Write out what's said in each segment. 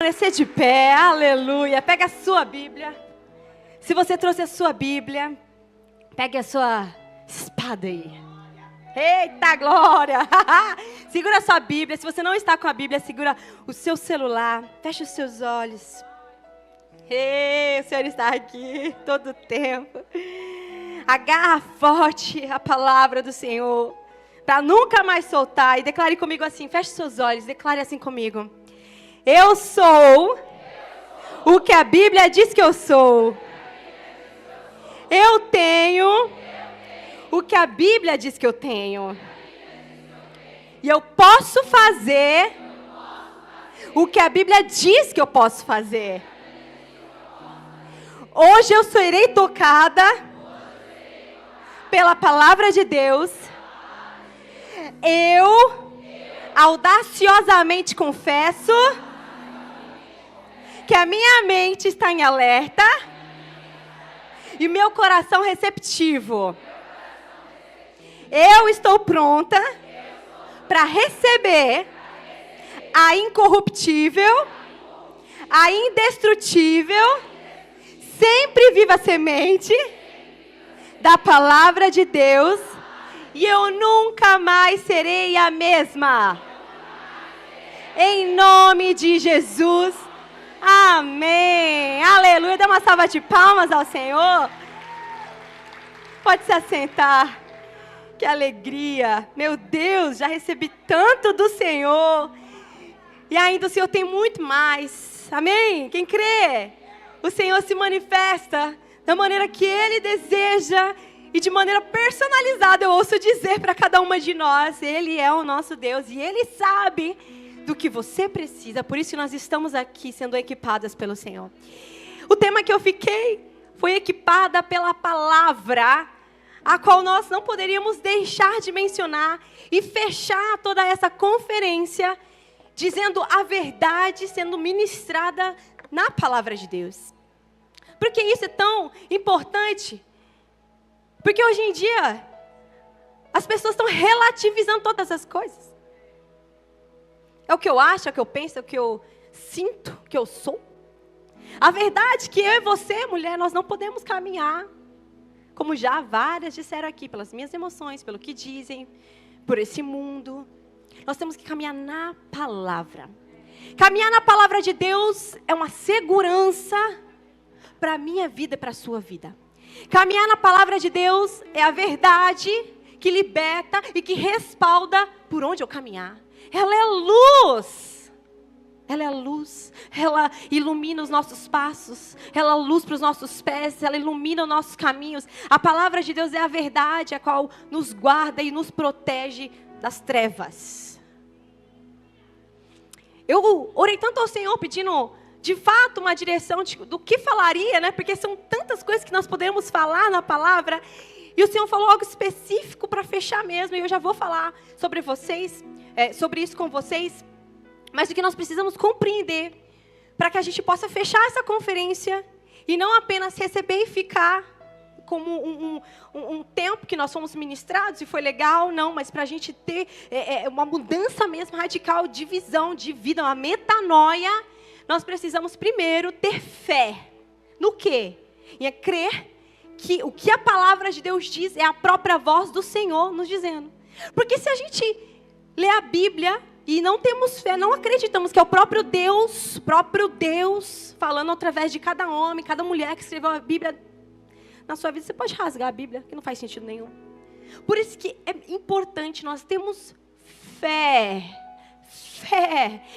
permanecer de pé, aleluia. Pega a sua Bíblia. Se você trouxe a sua Bíblia, pegue a sua espada aí. Eita glória! Segura a sua Bíblia. Se você não está com a Bíblia, segura o seu celular. Feche os seus olhos. Ei, o Senhor está aqui todo o tempo. Agarra forte a palavra do Senhor, para nunca mais soltar. E declare comigo assim, feche seus olhos, declare assim comigo. Eu sou o que a Bíblia diz que eu sou. Eu tenho o que a Bíblia diz que eu tenho. E eu posso fazer o que a Bíblia diz que eu posso fazer. Hoje eu serei tocada pela palavra de Deus. Eu audaciosamente confesso que a minha mente está em alerta e meu coração receptivo. Eu estou pronta para receber a incorruptível, a indestrutível, sempre viva semente da palavra de Deus, e eu nunca mais serei a mesma. Em nome de Jesus. Amém. Aleluia. Dá uma salva de palmas ao Senhor. Pode se assentar. Que alegria. Meu Deus, já recebi tanto do Senhor. E ainda o Senhor tem muito mais. Amém? Quem crê? O Senhor se manifesta da maneira que Ele deseja e de maneira personalizada, eu ouço dizer para cada uma de nós, Ele é o nosso Deus e Ele sabe do que você precisa, por isso que nós estamos aqui sendo equipadas pelo Senhor. O tema que eu fiquei foi equipada pela palavra, a qual nós não poderíamos deixar de mencionar e fechar toda essa conferência dizendo a verdade sendo ministrada na palavra de Deus. Por que isso é tão importante? Porque hoje em dia, as pessoas estão relativizando todas as coisas. É o que eu acho, é o que eu penso, é o que eu sinto, o que eu sou. A verdade é que eu e você, mulher, nós não podemos caminhar, como já várias disseram aqui, pelas minhas emoções, pelo que dizem, por esse mundo. Nós temos que caminhar na palavra. Caminhar na palavra de Deus é uma segurança para a minha vida e para a sua vida. Caminhar na palavra de Deus é a verdade que liberta e que respalda por onde eu caminhar. Ela é luz. Ela é luz. Ela ilumina os nossos passos. Ela é luz para os nossos pés. Ela ilumina os nossos caminhos. A palavra de Deus é a verdade, a qual nos guarda e nos protege das trevas. Eu orei tanto ao Senhor pedindo, de fato, uma direção do que falaria, né? Porque são tantas coisas que nós podemos falar na palavra. E o Senhor falou algo específico para fechar mesmo. E eu já vou falar sobre vocês, sobre isso com vocês. Mas o que nós precisamos compreender para que a gente possa fechar essa conferência e não apenas receber e ficar como um tempo que nós fomos ministrados e foi legal, não, mas para a gente ter uma mudança mesmo radical de visão, de vida, uma metanoia, nós precisamos primeiro ter fé. No quê? Em crer que o que a palavra de Deus diz é a própria voz do Senhor nos dizendo. Porque se a gente lê a Bíblia e não temos fé, não acreditamos que é o próprio Deus falando através de cada homem, cada mulher que escreveu a Bíblia na sua vida, você pode rasgar a Bíblia, que não faz sentido nenhum. Por isso que é importante nós termos fé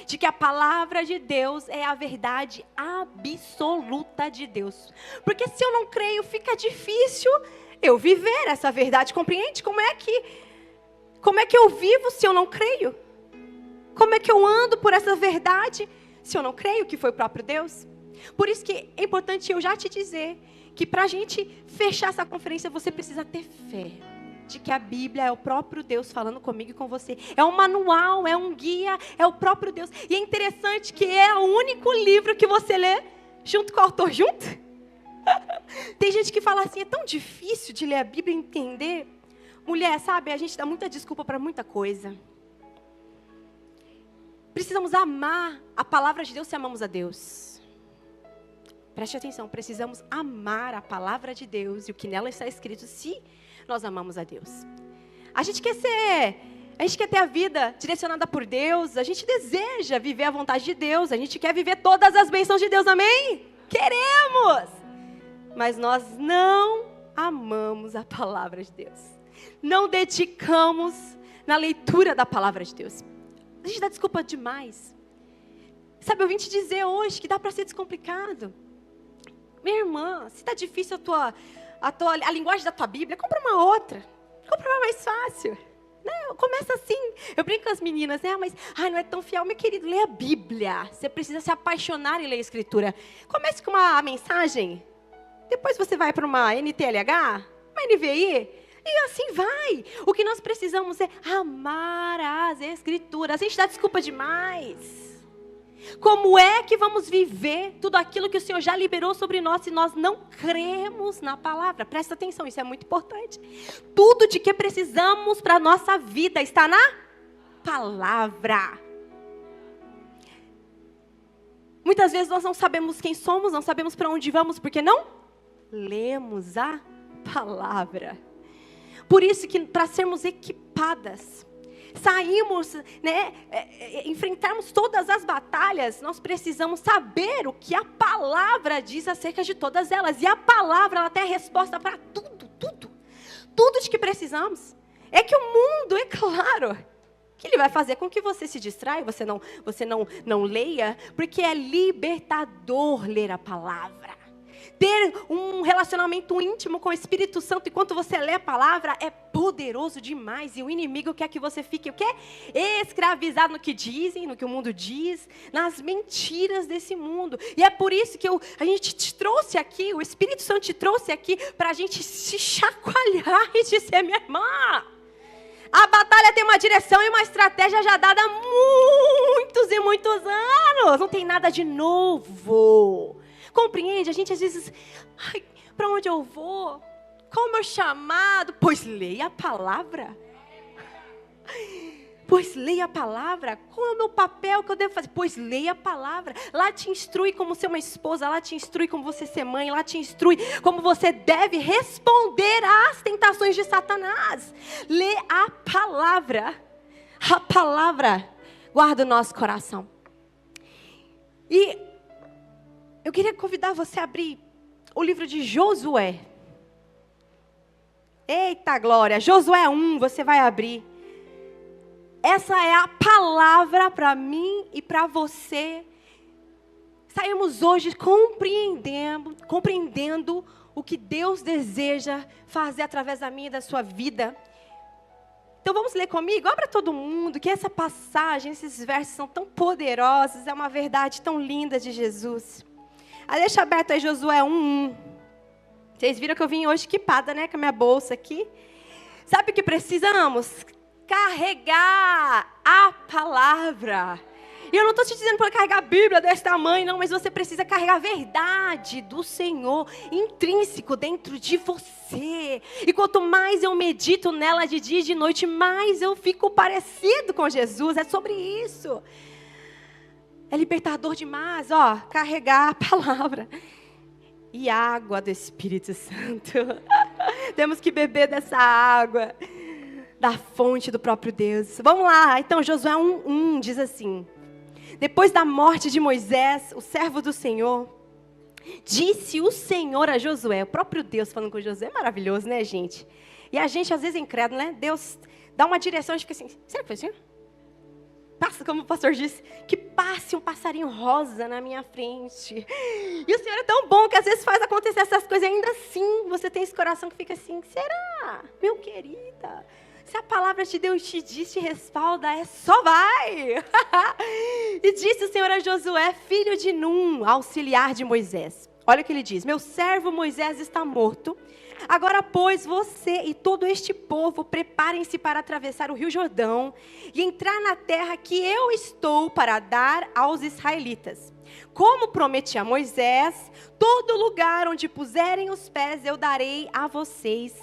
de que a palavra de Deus é a verdade absoluta de Deus. Porque se eu não creio, fica difícil eu viver essa verdade, compreende? Como é que eu vivo se eu não creio? Como é que eu ando por essa verdade se eu não creio que foi o próprio Deus? Por isso que é importante eu já te dizer que para a gente fechar essa conferência, você precisa ter fé de que a Bíblia é o próprio Deus falando comigo e com você. É um manual, é um guia, é o próprio Deus. E é interessante que é o único livro que você lê junto com o autor junto. Tem gente que fala assim, é tão difícil de ler a Bíblia e entender. Mulher, sabe, a gente dá muita desculpa para muita coisa. precisamos amar a palavra de Deus se amamos a Deus. Preste atenção, precisamos amar a palavra de Deus e o que nela está escrito se nós amamos a Deus. A gente quer ter a vida direcionada por Deus, a gente deseja viver a vontade de Deus, a gente quer viver todas as bênçãos de Deus, amém? Queremos! Mas nós não amamos a palavra de Deus. Não dedicamos na leitura da palavra de Deus. A gente dá desculpa demais. Sabe, eu vim te dizer hoje que dá para ser descomplicado. Minha irmã, se está difícil a linguagem da tua Bíblia, compra uma outra. Compra uma mais fácil. Começa assim. Eu brinco com as meninas, mas não é tão fiel. Meu querido, lê a Bíblia. Você precisa se apaixonar em ler a Escritura. Comece com uma mensagem. Depois você vai para uma NTLH, uma NVI. E assim vai. O que nós precisamos é amar as Escrituras. A gente dá desculpa demais. Como é que vamos viver tudo aquilo que o Senhor já liberou sobre nós se nós não cremos na palavra? Presta atenção, isso é muito importante. Tudo de que precisamos para a nossa vida está na palavra. Muitas vezes nós não sabemos quem somos, não sabemos para onde vamos, porque não lemos a palavra. Por isso que para sermos equipadas, sairmos, enfrentarmos todas as batalhas, nós precisamos saber o que a palavra diz acerca de todas elas. E a palavra, ela tem a resposta para tudo de que precisamos. É que o mundo, é claro, que ele vai fazer com que você se distraia, você não leia, porque é libertador ler a palavra. Ter um relacionamento íntimo com o Espírito Santo enquanto você lê a palavra é poderoso demais. E o inimigo quer que você fique o quê? Escravizado no que dizem, no que o mundo diz, nas mentiras desse mundo. E é por isso que a gente te trouxe aqui, o Espírito Santo te trouxe aqui para a gente se chacoalhar e dizer, minha irmã, a batalha tem uma direção e uma estratégia já dada há muitos e muitos anos. Não tem nada de novo. Compreende? A gente às vezes, para onde eu vou? Qual o meu chamado? Pois leia a palavra. Pois leia a palavra. Qual é o meu papel que eu devo fazer? Pois leia a palavra. Lá te instrui como ser uma esposa, lá te instrui como você ser mãe, lá te instrui como você deve responder às tentações de Satanás. Lê a palavra. A palavra guarda o nosso coração. E eu queria convidar você a abrir o livro de Josué. Eita glória, Josué 1, você vai abrir. Essa é a palavra para mim e para você. Saímos hoje compreendendo o que Deus deseja fazer através da minha e da sua vida. Então vamos ler comigo? Abra todo mundo, que essa passagem, esses versos são tão poderosos, é uma verdade tão linda de Jesus. Deixa aberto aí Josué 1:1. Vocês viram que eu vim hoje equipada, com a minha bolsa aqui. Sabe o que precisamos? Carregar a palavra. E eu não estou te dizendo para carregar a Bíblia desse tamanho, não, mas você precisa carregar a verdade do Senhor intrínseco dentro de você. E quanto mais eu medito nela de dia e de noite, mais eu fico parecido com Jesus. É sobre isso. É libertador demais, carregar a palavra. E a água do Espírito Santo. Temos que beber dessa água, da fonte do próprio Deus. Vamos lá, então Josué 1:1 diz assim: depois da morte de Moisés, o servo do Senhor, disse o Senhor a Josué, o próprio Deus falando com Josué, é maravilhoso, né, gente? E a gente às vezes é incrédulo, né? Deus dá uma direção e fica assim, será que foi assim? Passa, como o pastor disse, que passe um passarinho rosa na minha frente. E o Senhor é tão bom que às vezes faz acontecer essas coisas e ainda assim você tem esse coração que fica assim, será? Meu querida, se a palavra de Deus te diz, te respalda, só vai. E disse o Senhor a Josué, filho de Num, auxiliar de Moisés. Olha o que ele diz, meu servo Moisés está morto. Agora, pois, você e todo este povo preparem-se para atravessar o rio Jordão e entrar na terra que eu estou para dar aos israelitas. Como prometi a Moisés, todo lugar onde puserem os pés eu darei a vocês.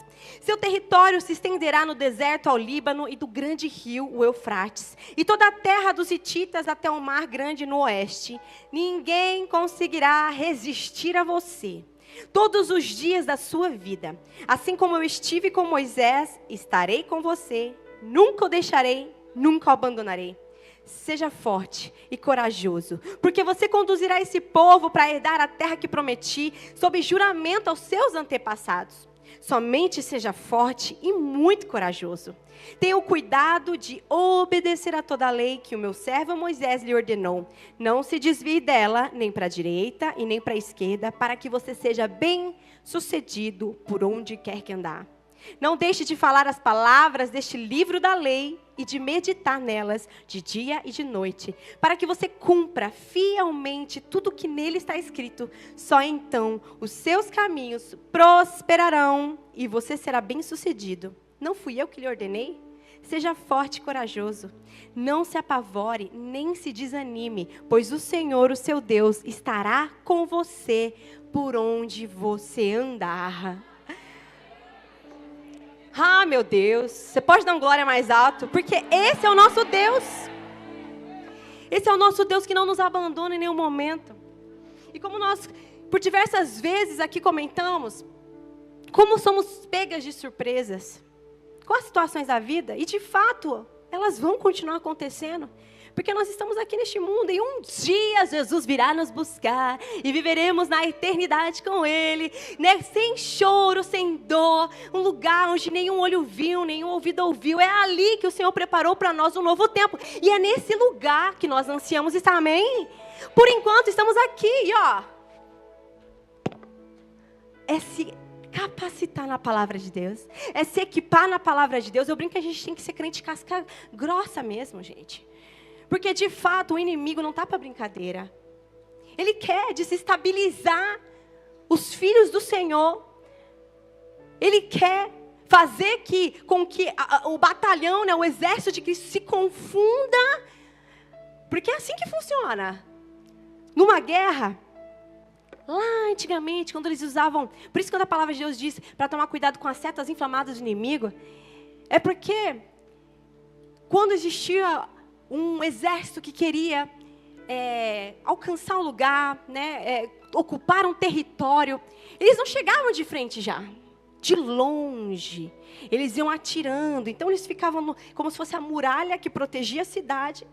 Seu território se estenderá no deserto ao Líbano e do grande rio, o Eufrates, e toda a terra dos hititas até o mar grande no oeste. Ninguém conseguirá resistir a você todos os dias da sua vida. Assim como eu estive com Moisés, estarei com você. Nunca o deixarei, nunca o abandonarei. Seja forte e corajoso, porque você conduzirá esse povo para herdar a terra que prometi, sob juramento aos seus antepassados. Somente seja forte e muito corajoso. Tenha o cuidado de obedecer a toda a lei que o meu servo Moisés lhe ordenou. Não se desvie dela, nem para a direita e nem para a esquerda, para que você seja bem-sucedido por onde quer que andar. Não deixe de falar as palavras deste livro da lei e de meditar nelas de dia e de noite, para que você cumpra fielmente tudo o que nele está escrito. Só então os seus caminhos prosperarão e você será bem-sucedido. Não fui eu que lhe ordenei? Seja forte e corajoso. Não se apavore, nem se desanime, pois o Senhor, o seu Deus, estará com você por onde você andar. Ah, meu Deus, você pode dar um glória mais alto, porque esse é o nosso Deus. Esse é o nosso Deus que não nos abandona em nenhum momento. E como nós, por diversas vezes aqui comentamos, como somos pegas de surpresas com as situações da vida, e de fato, elas vão continuar acontecendo. Porque nós estamos aqui neste mundo e um dia Jesus virá nos buscar e viveremos na eternidade com Ele, né? Sem choro, sem dor, um lugar onde nenhum olho viu, nenhum ouvido ouviu. É ali que o Senhor preparou para nós um novo tempo. E é nesse lugar que nós ansiamos estar, amém? Por enquanto estamos aqui, e ó, é se capacitar na palavra de Deus, é se equipar na palavra de Deus. Eu brinco que a gente tem que ser crente casca grossa mesmo, gente. Porque, de fato, o inimigo não está para brincadeira. Ele quer desestabilizar os filhos do Senhor. Ele quer fazer com que o batalhão, né, o exército de Cristo se confunda. Porque é assim que funciona. Numa guerra, lá antigamente, quando eles usavam... Por isso, quando a palavra de Deus diz para tomar cuidado com as setas inflamadas do inimigo, é porque quando existia um exército que queria alcançar um lugar, né, ocupar um território, eles não chegavam de frente já, de longe, eles iam atirando. Então eles ficavam como se fosse a muralha que protegia a cidade,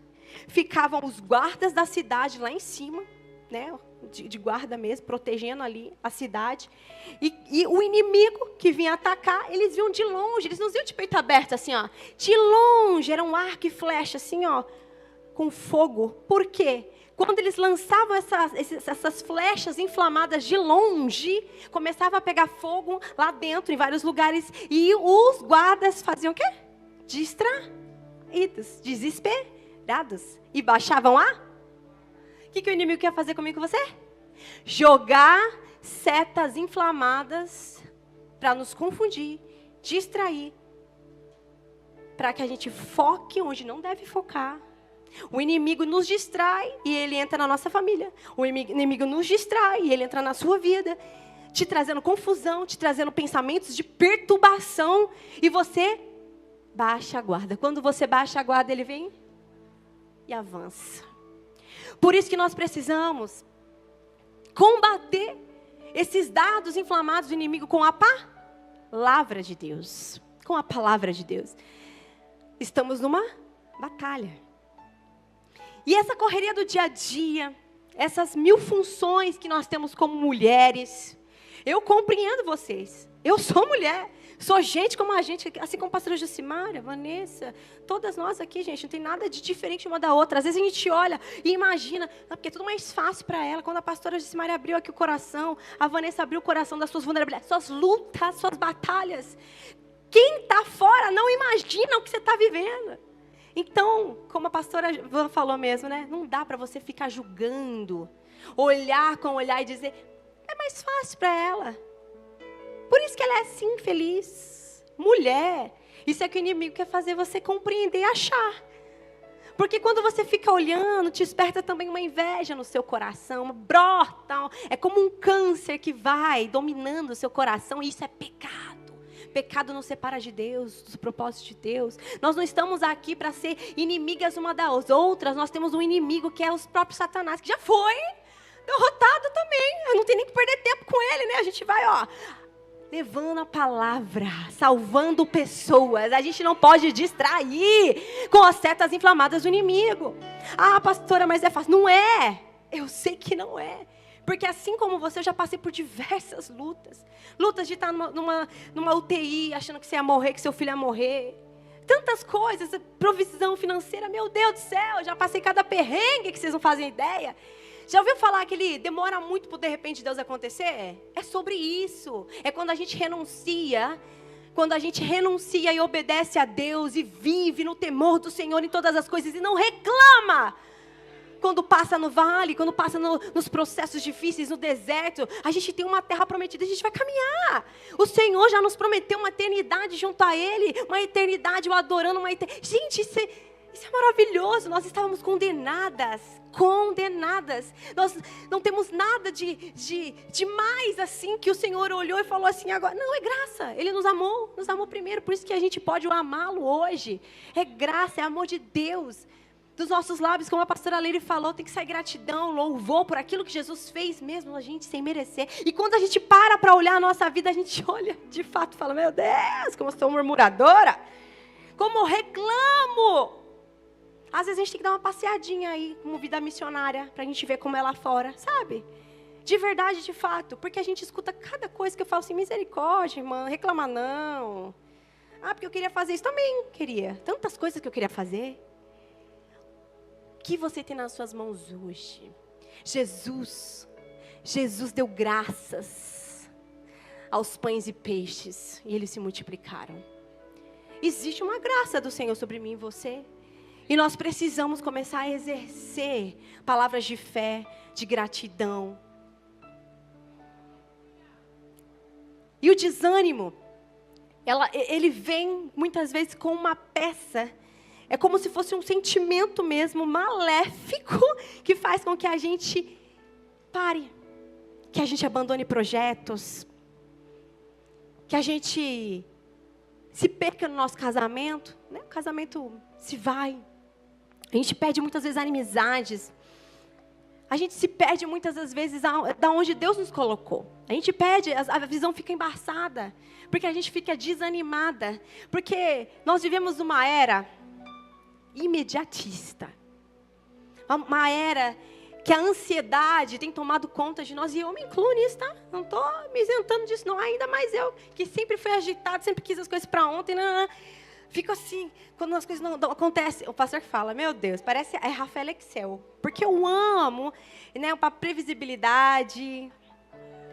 ficavam os guardas da cidade lá em cima, né, de guarda mesmo, protegendo ali a cidade, e o inimigo que vinha atacar, eles viam de longe, eles não viam de peito aberto assim, ó, de longe, era um arco e flecha assim, ó, com fogo. Por quê? Quando eles lançavam essas flechas inflamadas de longe, começava a pegar fogo lá dentro, em vários lugares, e os guardas faziam o quê? Distraídos, desesperados, e baixavam a... O que o inimigo quer fazer comigo e com você? Jogar setas inflamadas para nos confundir, distrair, para que a gente foque onde não deve focar. O inimigo nos distrai e ele entra na nossa família. O inimigo nos distrai e ele entra na sua vida, te trazendo confusão, te trazendo pensamentos de perturbação, e você baixa a guarda. Quando você baixa a guarda, ele vem e avança. Por isso que nós precisamos combater esses dardos inflamados do inimigo com a palavra de Deus. Com a palavra de Deus. Estamos numa batalha. E essa correria do dia a dia, essas 1000 funções que nós temos como mulheres, eu compreendo vocês. Eu sou mulher. Sou gente como a gente, assim como a pastora Jucimária, Vanessa, todas nós aqui, gente, não tem nada de diferente uma da outra. Às vezes a gente olha e imagina, porque é tudo mais fácil para ela. Quando a pastora Jucimária abriu aqui o coração, a Vanessa abriu o coração das suas vulnerabilidades, suas lutas, suas batalhas. Quem está fora não imagina o que você está vivendo. Então, como a pastora Van falou mesmo, né? Não dá para você ficar julgando, olhar com olhar e dizer, é mais fácil para ela. Por isso que ela é assim, infeliz. Mulher. Isso é que o inimigo quer fazer você compreender e achar. Porque quando você fica olhando, te desperta também uma inveja no seu coração, brota, é como um câncer que vai dominando o seu coração, e isso é pecado. Pecado nos separa de Deus, dos propósitos de Deus. Nós não estamos aqui para ser inimigas uma das outras, nós temos um inimigo que é o próprio Satanás, que já foi derrotado também, não tem nem que perder tempo com ele, né? A gente vai, levando a palavra, salvando pessoas. A gente não pode distrair com as setas inflamadas do inimigo. Ah, pastora, mas é fácil. Não é. Eu sei que não é. Porque assim como você, eu já passei por diversas lutas. Lutas de estar numa UTI, achando que você ia morrer, que seu filho ia morrer. Tantas coisas, provisão financeira, meu Deus do céu, já passei cada perrengue que vocês não fazem ideia. Já ouviu falar que ele demora muito para de repente Deus acontecer? É sobre isso. É quando a gente renuncia. Quando a gente renuncia e obedece a Deus e vive no temor do Senhor em todas as coisas e não reclama. Quando passa no vale, quando passa nos processos difíceis, no deserto, a gente tem uma terra prometida, a gente vai caminhar. O Senhor já nos prometeu uma eternidade junto a Ele, uma eternidade, o adorando, uma eternidade. Gente, isso é maravilhoso. Nós estávamos condenadas. Nós não temos nada de mais assim que o Senhor olhou e falou assim agora. Não, é graça. Ele nos amou primeiro, por isso que a gente pode amá-lo hoje. É graça, é amor de Deus. Dos nossos lábios, como a pastora Leire falou, tem que sair gratidão, louvor por aquilo que Jesus fez mesmo a gente sem merecer. E quando a gente para olhar a nossa vida, a gente olha de fato e fala, meu Deus, como eu sou murmuradora, como eu reclamo. Às vezes a gente tem que dar uma passeadinha aí, como vida missionária, para a gente ver como é lá fora, sabe? De verdade, de fato, porque a gente escuta cada coisa que eu falo assim, misericórdia, irmã, reclama não. Ah, porque eu queria fazer isso, também queria. Tantas coisas que eu queria fazer. O que você tem nas suas mãos hoje? Jesus deu graças aos pães e peixes, e eles se multiplicaram. Existe uma graça do Senhor sobre mim e você. E nós precisamos começar a exercer palavras de fé, de gratidão. E o desânimo, ele vem muitas vezes com uma peça. É como se fosse um sentimento mesmo maléfico que faz com que a gente pare, que a gente abandone projetos, que a gente se perca no nosso casamento, né? O casamento se vai. A gente perde muitas vezes amizades. A gente se perde muitas das vezes da onde Deus nos colocou. A gente perde, a visão fica embaçada, porque a gente fica desanimada, porque nós vivemos uma era imediatista. Uma era que a ansiedade tem tomado conta de nós, e eu me incluo nisso, tá? Não estou me isentando disso, não. Ainda mais eu, que sempre fui agitado, sempre quis as coisas para ontem. Fico assim, quando as coisas não acontecem. O pastor que fala, meu Deus, parece Rafael Excel. Porque eu amo, né, uma previsibilidade,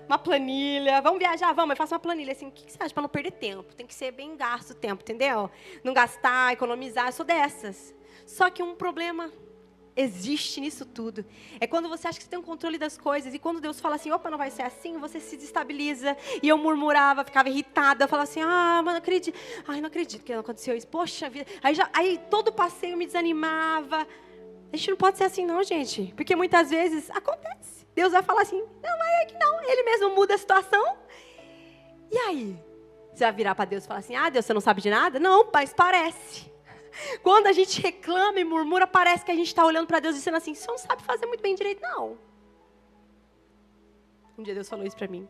uma planilha. Vamos viajar? Vamos, eu faço uma planilha. Assim, o que você acha para não perder tempo? Tem que ser bem gasto o tempo, entendeu? Não gastar, economizar, eu sou dessas. Só que um problema existe nisso tudo. É quando você acha que você tem o controle das coisas, e quando Deus fala assim, opa, não vai ser assim, você se desestabiliza. E eu murmurava, ficava irritada, eu falava assim, mas não acredito. Ai, não acredito que não aconteceu isso. Poxa vida. Aí todo passeio me desanimava. A gente não pode ser assim não, gente. Porque muitas vezes acontece. Deus vai falar assim, não, é que não. Ele mesmo muda a situação. E aí? Você vai virar para Deus e falar assim, Deus, você não sabe de nada? Não, mas parece. Quando a gente reclama e murmura, parece que a gente está olhando para Deus dizendo assim, você não sabe fazer muito bem direito, não. Um dia Deus falou isso para mim.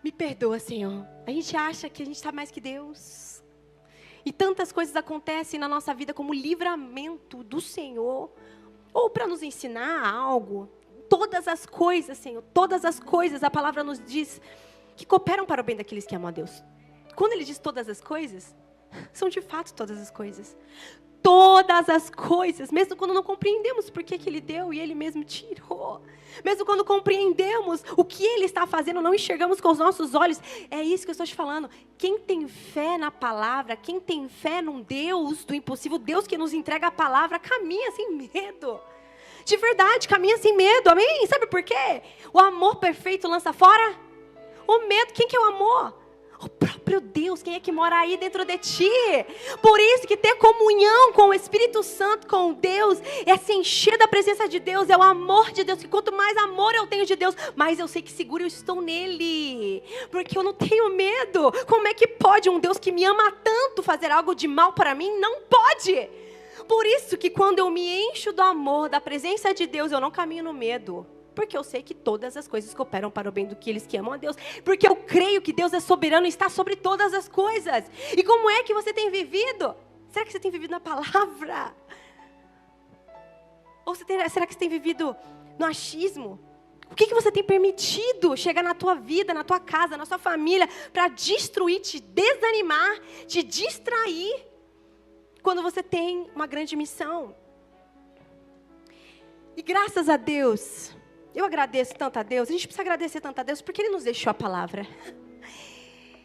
Me perdoa, Senhor. A gente acha que a gente está mais que Deus. E tantas coisas acontecem na nossa vida como livramento do Senhor. Ou para nos ensinar algo. Todas as coisas, Senhor, todas as coisas, a palavra nos diz que cooperam para o bem daqueles que amam a Deus. Quando Ele diz todas as coisas, são de fato todas as coisas. Todas as coisas, mesmo quando não compreendemos por que Ele deu e Ele mesmo tirou. Mesmo quando compreendemos o que Ele está fazendo, não enxergamos com os nossos olhos. É isso que eu estou te falando. Quem tem fé na palavra, quem tem fé num Deus do impossível, Deus que nos entrega a palavra, caminha sem medo. De verdade, caminha sem medo, amém? Sabe por quê? O amor perfeito lança fora o medo. Quem que é o amor? O próprio Deus, quem é que mora aí dentro de ti? Por isso que ter comunhão com o Espírito Santo, com Deus, é se encher da presença de Deus, é o amor de Deus. Que quanto mais amor eu tenho de Deus, mais eu sei que seguro eu estou nele. Porque eu não tenho medo. Como é que pode um Deus que me ama tanto fazer algo de mal para mim? Não pode. Por isso que quando eu me encho do amor, da presença de Deus, eu não caminho no medo. Porque eu sei que todas as coisas cooperam para o bem daqueles que amam a Deus. Porque eu creio que Deus é soberano e está sobre todas as coisas. E como é que você tem vivido? Será que você tem vivido na palavra? Ou será que você tem vivido no achismo? O que você tem permitido chegar na tua vida, na tua casa, na sua família, para destruir, te desanimar, te distrair, quando você tem uma grande missão? E graças a Deus, eu agradeço tanto a Deus, a gente precisa agradecer tanto a Deus, porque Ele nos deixou a palavra.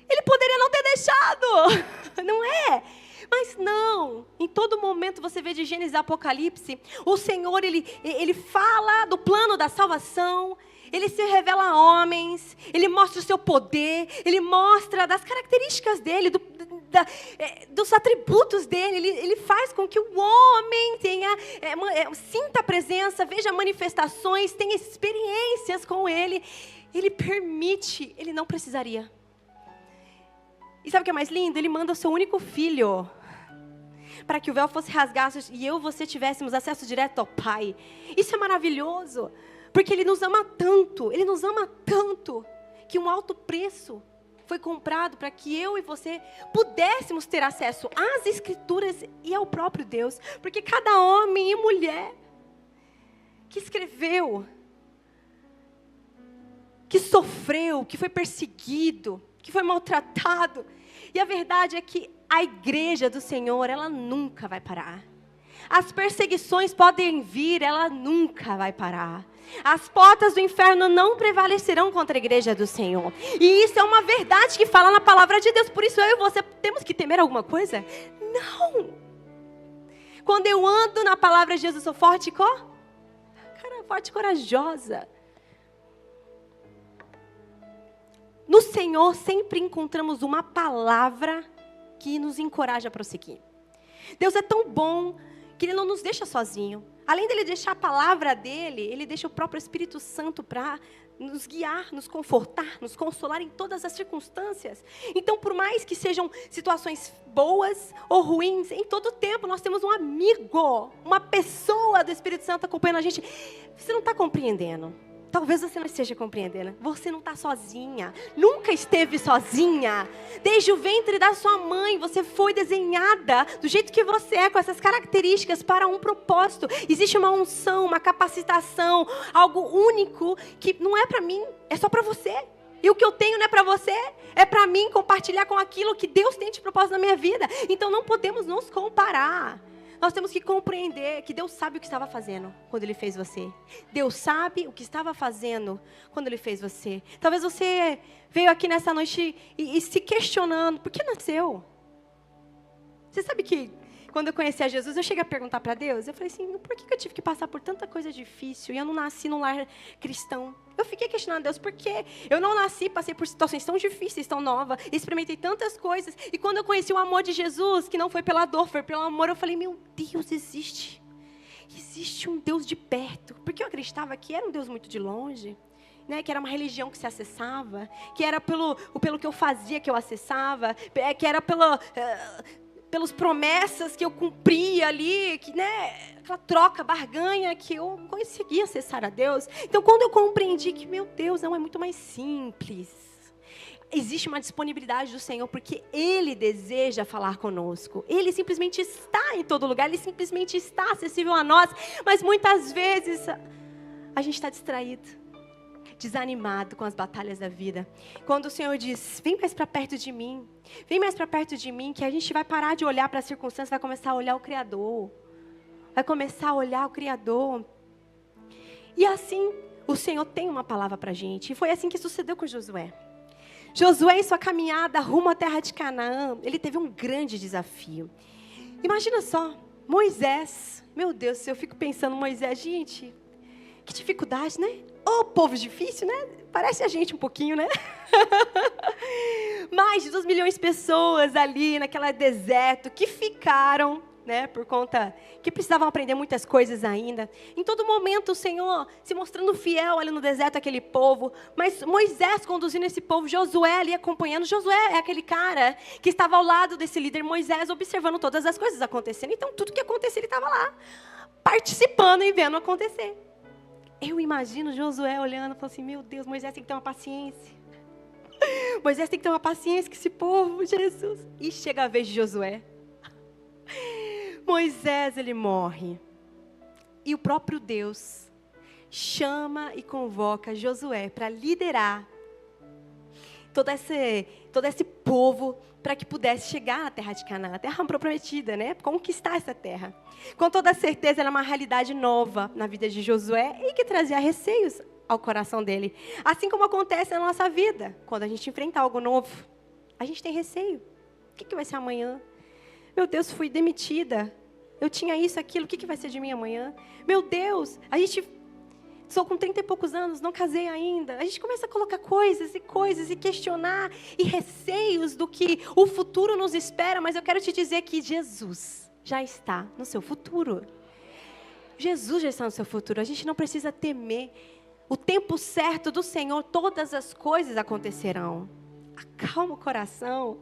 Ele poderia não ter deixado, não é? Mas não, em todo momento você vê de Gênesis a Apocalipse, o Senhor, Ele fala do plano da salvação, Ele se revela a homens, Ele mostra o seu poder, Ele mostra das características dEle, dos atributos dEle, Ele faz com que o homem sinta a presença, veja manifestações, tenha experiências com Ele. Ele permite, Ele não precisaria. E sabe o que é mais lindo? Ele manda o seu único filho, para que o véu fosse rasgado e eu e você tivéssemos acesso direto ao Pai. Isso é maravilhoso, porque Ele nos ama tanto, que um alto preço foi comprado para que eu e você pudéssemos ter acesso às Escrituras e ao próprio Deus. Porque cada homem e mulher que escreveu, que sofreu, que foi perseguido, que foi maltratado. E a verdade é que a igreja do Senhor, ela nunca vai parar. As perseguições podem vir, ela nunca vai parar. As portas do inferno não prevalecerão contra a igreja do Senhor. E isso é uma verdade que fala na palavra de Deus. Por isso eu e você temos que temer alguma coisa? Não. Quando eu ando na palavra de Jesus, eu sou forte e corajosa. No Senhor sempre encontramos uma palavra que nos encoraja a prosseguir. Deus é tão bom que Ele não nos deixa sozinho. Além dele deixar a palavra dele, Ele deixa o próprio Espírito Santo para nos guiar, nos confortar, nos consolar em todas as circunstâncias. Então, por mais que sejam situações boas ou ruins, em todo tempo nós temos um amigo, uma pessoa do Espírito Santo acompanhando a gente. Você não está compreendendo. Talvez você não esteja compreendendo. Você não está sozinha. Nunca esteve sozinha. Desde o ventre da sua mãe, você foi desenhada do jeito que você é, com essas características, para um propósito. Existe uma unção, uma capacitação, algo único que não é para mim, é só para você. E o que eu tenho não é para você, é para mim compartilhar com aquilo que Deus tem de propósito na minha vida. Então não podemos nos comparar. Nós temos que compreender que Deus sabe o que estava fazendo quando Ele fez você. Deus sabe o que estava fazendo quando Ele fez você. Talvez você veio aqui nessa noite e se questionando, por que nasceu? Você sabe que quando eu conheci a Jesus, eu cheguei a perguntar para Deus, eu falei assim, por que eu tive que passar por tanta coisa difícil e eu não nasci num lar cristão? Eu fiquei questionando a Deus, por que eu não nasci, passei por situações tão difíceis, tão novas, experimentei tantas coisas, e quando eu conheci o amor de Jesus, que não foi pela dor, foi pelo amor, eu falei, meu Deus, existe um Deus de perto, porque eu acreditava que era um Deus muito de longe, né, que era uma religião que se acessava, que era pelo que eu fazia que eu acessava, que era pelas promessas que eu cumpria ali, que, né, aquela troca, barganha, que eu conseguia acessar a Deus. Então, quando eu compreendi que, meu Deus, não, é muito mais simples. Existe uma disponibilidade do Senhor, porque Ele deseja falar conosco. Ele simplesmente está em todo lugar, Ele simplesmente está acessível a nós, mas muitas vezes a gente está distraído, desanimado com as batalhas da vida. Quando o Senhor diz, vem mais para perto de mim, que a gente vai parar de olhar para as circunstâncias, vai começar a olhar o Criador. E assim, o Senhor tem uma palavra para a gente. E foi assim que sucedeu com Josué. Josué, em sua caminhada rumo à terra de Canaã, ele teve um grande desafio. Imagina só, Moisés. Meu Deus, eu fico pensando, Moisés, gente, que dificuldade, né? Povo difícil, né? Parece a gente um pouquinho, né? Mais de 2 milhões de pessoas ali naquele deserto que ficaram, né, por conta que precisavam aprender muitas coisas ainda. Em todo momento o Senhor se mostrando fiel ali no deserto àquele povo, mas Moisés conduzindo esse povo, Josué ali acompanhando. Josué é aquele cara que estava ao lado desse líder Moisés, observando todas as coisas acontecendo. Então tudo que acontecia ele estava lá, participando e vendo acontecer. Eu imagino Josué olhando e falando assim, meu Deus, Moisés tem que ter uma paciência. Moisés tem que ter uma paciência com esse povo, Jesus. E chega a vez de Josué. Moisés, ele morre. E o próprio Deus chama e convoca Josué para liderar todo esse povo para que pudesse chegar na terra de Canaã, a terra prometida, né? Conquistar essa terra. Com toda certeza, era uma realidade nova na vida de Josué e que trazia receios ao coração dele. Assim como acontece na nossa vida, quando a gente enfrenta algo novo, a gente tem receio. O que vai ser amanhã? Meu Deus, fui demitida. Eu tinha isso, aquilo, o que vai ser de mim amanhã? Meu Deus, sou com 30 e poucos anos, não casei ainda. A gente começa a colocar coisas e questionar e receios do que o futuro nos espera, mas eu quero te dizer que Jesus já está no seu futuro. Jesus já está no seu futuro, a gente não precisa temer. O tempo certo do Senhor, todas as coisas acontecerão. Acalma o coração.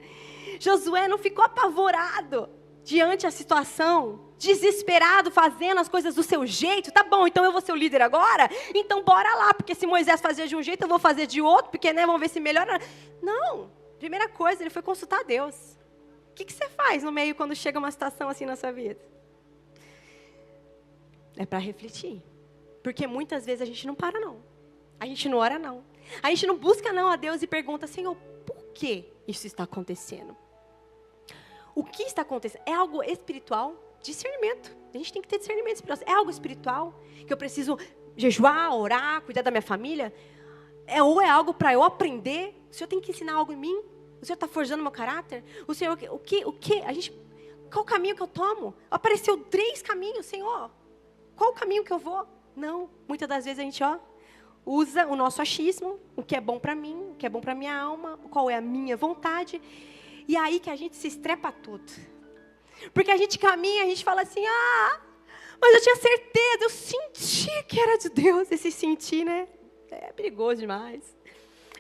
Josué não ficou apavorado diante da situação, desesperado, fazendo as coisas do seu jeito. Tá bom, então eu vou ser o líder agora? Então bora lá, porque se Moisés fazia de um jeito, eu vou fazer de outro, porque vamos ver se melhora. Não, primeira coisa, ele foi consultar a Deus. O que você faz no meio quando chega uma situação assim na sua vida? É para refletir. Porque muitas vezes a gente não para não. A gente não ora não. A gente não busca não a Deus e pergunta, Senhor, por que isso está acontecendo? O que está acontecendo? É algo espiritual? Discernimento. A gente tem que ter discernimento espiritual. É algo espiritual? Que eu preciso jejuar, orar, cuidar da minha família? Ou é algo para eu aprender? O Senhor tem que ensinar algo em mim? O Senhor está forjando meu caráter? O Senhor, o que? Qual o caminho que eu tomo? Apareceu 3 caminhos, Senhor. Qual o caminho que eu vou? Não. Muitas das vezes a gente, usa o nosso achismo, o que é bom para mim, o que é bom para minha alma, qual é a minha vontade. E é aí que a gente se estrepa tudo. Porque a gente caminha, a gente fala assim, mas eu tinha certeza, eu senti que era de Deus. Esse sentir, né? É perigoso demais.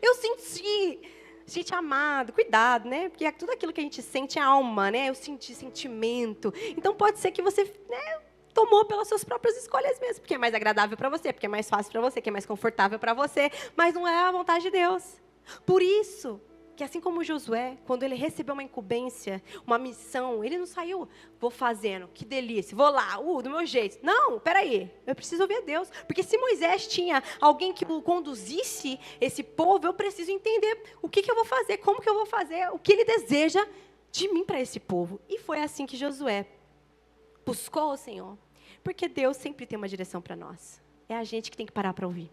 Eu senti, gente amado, cuidado, né? Porque tudo aquilo que a gente sente é alma, né? Eu senti sentimento. Então pode ser que você, tomou pelas suas próprias escolhas mesmo, porque é mais agradável para você, porque é mais fácil para você, que é mais confortável para você, mas não é a vontade de Deus. Por isso que assim como Josué, quando ele recebeu uma incumbência, uma missão, ele não saiu, vou fazendo, que delícia, vou lá, do meu jeito. Não, peraí, eu preciso ouvir a Deus. Porque se Moisés tinha alguém que conduzisse esse povo, eu preciso entender o que eu vou fazer, como que eu vou fazer, o que ele deseja de mim para esse povo. E foi assim que Josué buscou o Senhor. Porque Deus sempre tem uma direção para nós. É a gente que tem que parar para ouvir.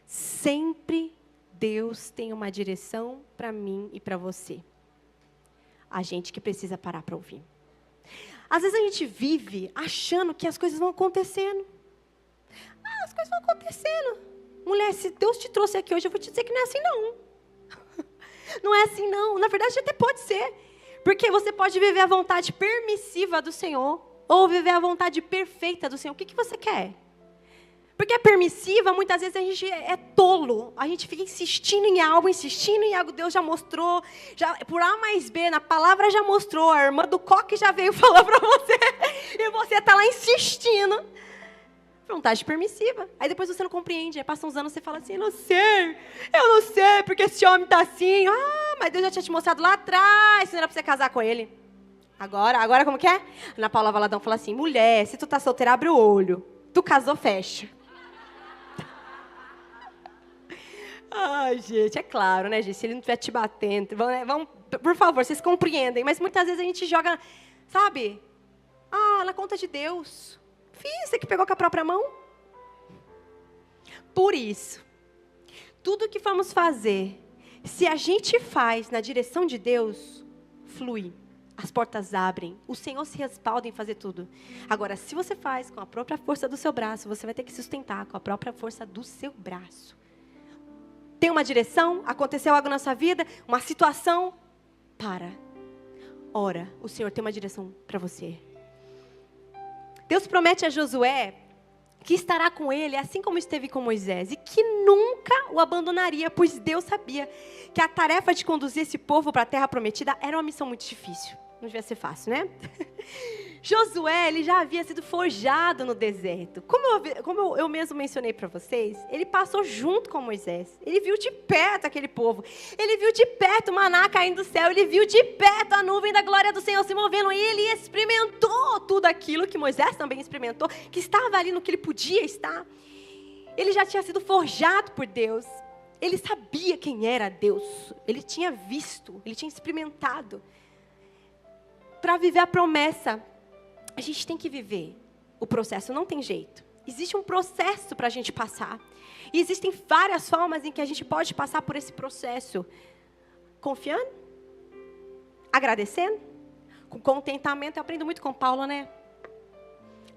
Sempre Deus tem uma direção para mim e para você. A gente que precisa parar para ouvir. Às vezes a gente vive achando que as coisas vão acontecendo. As coisas vão acontecendo. Mulher, se Deus te trouxe aqui hoje, eu vou te dizer que não é assim não. Não é assim não. Na verdade até pode ser. Porque você pode viver a vontade permissiva do Senhor, ou viver a vontade perfeita do Senhor. O que você quer? Porque a permissiva, muitas vezes a gente é tolo. A gente fica insistindo em algo, Deus já mostrou. Por A mais B, na palavra já mostrou. A irmã do coque já veio falar para você. E você está lá insistindo. Vontade permissiva. Aí depois você não compreende. Aí passa uns anos e você fala assim, eu não sei, porque esse homem está assim. Mas Deus já tinha te mostrado lá atrás, se não era para você casar com ele. Agora como que é? Ana Paula Valadão fala assim, mulher, se tu tá solteira, abre o olho. Tu casou, fecha. Ai, gente, é claro, né, gente? Se ele não estiver te batendo, vamos, por favor, vocês compreendem. Mas muitas vezes a gente joga, sabe? Na conta de Deus. Você que pegou com a própria mão. Por isso, tudo que vamos fazer, se a gente faz na direção de Deus, flui. As portas abrem. O Senhor se respalda em fazer tudo. Agora, se você faz com a própria força do seu braço, você vai ter que sustentar com a própria força do seu braço. Tem uma direção? Aconteceu algo na sua vida? Uma situação? Ora, o Senhor tem uma direção para você. Deus promete a Josué que estará com ele, assim como esteve com Moisés, e que nunca o abandonaria, pois Deus sabia que a tarefa de conduzir esse povo para a terra prometida era uma missão muito difícil. Não devia ser fácil, né? Josué, ele já havia sido forjado no deserto. Como eu mesmo mencionei para vocês, ele passou junto com Moisés. Ele viu de perto aquele povo. Ele viu de perto o maná caindo do céu. Ele viu de perto a nuvem da glória do Senhor se movendo. E ele experimentou tudo aquilo que Moisés também experimentou, que estava ali no que ele podia estar. Ele já tinha sido forjado por Deus. Ele sabia quem era Deus. Ele tinha visto, ele tinha experimentado. Para viver a promessa, a gente tem que viver o processo, não tem jeito. Existe um processo para a gente passar. E existem várias formas em que a gente pode passar por esse processo. Confiando? Agradecendo? Com contentamento. Eu aprendo muito com Paulo, né?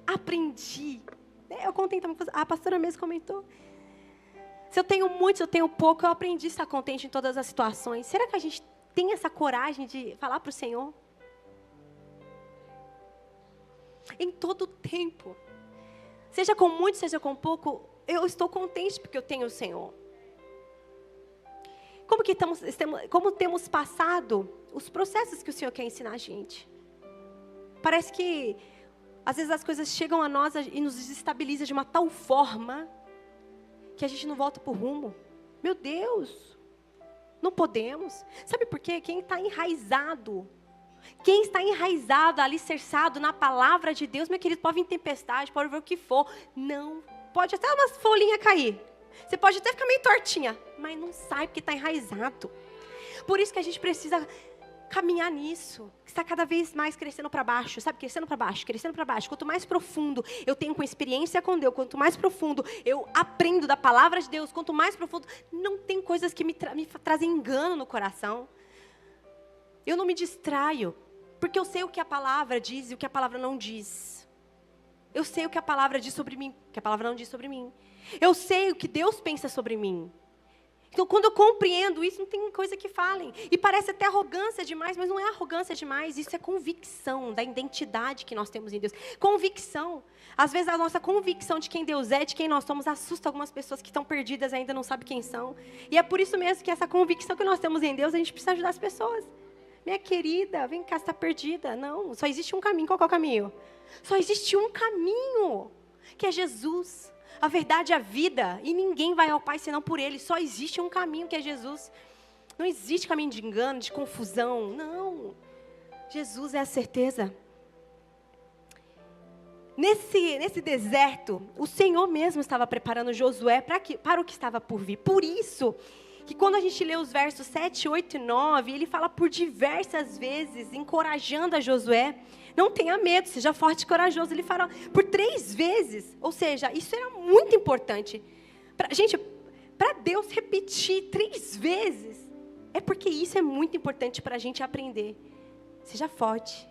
Aprendi. Eu contentamento. A pastora mesmo comentou. Se eu tenho muito, se eu tenho pouco, eu aprendi a estar contente em todas as situações. Será que a gente tem essa coragem de falar para o Senhor? Em todo tempo, seja com muito, seja com pouco, eu estou contente porque eu tenho o Senhor. Como temos passado os processos que o Senhor quer ensinar a gente? Parece que às vezes as coisas chegam a nós e nos desestabilizam de uma tal forma que a gente não volta para o rumo. Meu Deus, não podemos. Sabe por quê? Quem está enraizado, alicerçado na palavra de Deus, meu querido, pode vir tempestade, pode ver o que for. Não, pode até umas folhinhas cair. Você pode até ficar meio tortinha, mas não sai porque está enraizado. Por isso que a gente precisa caminhar nisso. Está cada vez mais crescendo para baixo, sabe? Crescendo para baixo, crescendo para baixo. Quanto mais profundo eu tenho com experiência com Deus, quanto mais profundo eu aprendo da palavra de Deus, quanto mais profundo, não tem coisas que me trazem engano no coração. Eu não me distraio, porque eu sei o que a palavra diz e o que a palavra não diz. Eu sei o que a palavra diz sobre mim, o que a palavra não diz sobre mim. Eu sei o que Deus pensa sobre mim. Então, quando eu compreendo isso, não tem coisa que falem. E parece até arrogância demais, mas não é arrogância demais. Isso é convicção da identidade que nós temos em Deus. Convicção. Às vezes, a nossa convicção de quem Deus é, de quem nós somos, assusta algumas pessoas que estão perdidas e ainda não sabem quem são. E é por isso mesmo que essa convicção que nós temos em Deus, a gente precisa ajudar as pessoas. Minha querida, vem cá, você está perdida. Não, só existe um caminho. Qual que é o caminho? Só existe um caminho, que é Jesus. A verdade é a vida. E ninguém vai ao Pai senão por Ele. Só existe um caminho, que é Jesus. Não existe caminho de engano, de confusão. Não. Jesus é a certeza. Nesse deserto, o Senhor mesmo estava preparando Josué para o que estava por vir. Por isso que quando a gente lê os versos 7, 8 e 9, ele fala por diversas vezes, encorajando a Josué, não tenha medo, seja forte e corajoso. Ele fala por 3 vezes, ou seja, isso era muito importante. Para Deus repetir 3 vezes, é porque isso é muito importante para a gente aprender. Seja forte,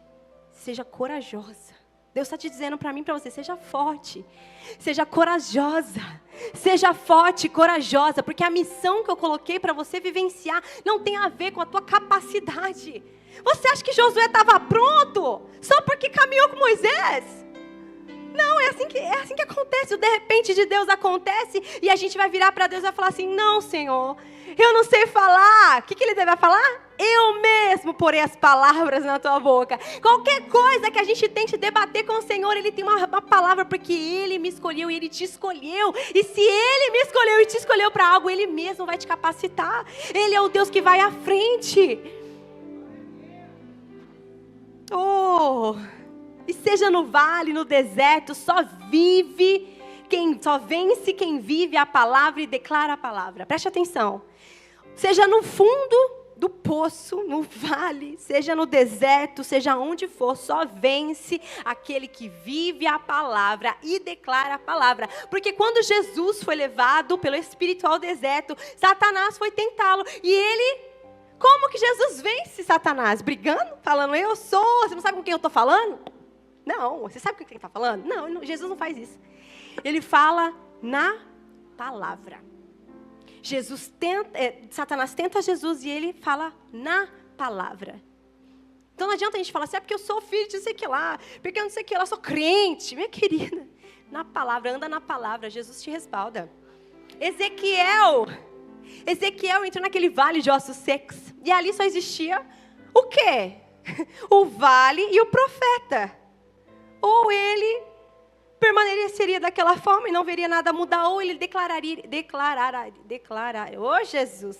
seja corajosa. Deus está te dizendo para mim e para você, seja forte, seja corajosa, seja forte e corajosa, porque a missão que eu coloquei para você vivenciar não tem a ver com a tua capacidade. Você acha que Josué estava pronto só porque caminhou com Moisés? Não, é assim que acontece. O de repente de Deus acontece e a gente vai virar para Deus e vai falar assim, não, Senhor, eu não sei falar. O que ele deve falar? Eu mesmo porei as palavras na tua boca. Qualquer coisa que a gente tente debater com o Senhor, Ele tem uma palavra, porque Ele me escolheu e Ele te escolheu. E se Ele me escolheu e te escolheu para algo, Ele mesmo vai te capacitar. Ele é o Deus que vai à frente. Oh, e seja no vale, no deserto, só vence quem vive a palavra e declara a palavra. Preste atenção. Seja no fundo do poço, no vale, seja no deserto, seja onde for, só vence aquele que vive a palavra e declara a palavra. Porque quando Jesus foi levado pelo Espírito ao deserto, Satanás foi tentá-lo. E ele, como que Jesus vence Satanás? Brigando? Falando, eu sou, você não sabe com quem eu estou falando? Não, você sabe com quem está falando? Não, Jesus não faz isso. Ele fala na palavra. Satanás tenta Jesus e ele fala na palavra. Então não adianta a gente falar assim, porque eu sou filho de não sei o que lá, porque eu não sei o que lá, sou crente. Minha querida, na palavra, anda na palavra, Jesus te respalda. Ezequiel entrou naquele vale de ossos secos, e ali só existia o quê? O vale e o profeta. Ou ele permaneceria daquela forma e não veria nada mudar, ou ele declararia, Jesus,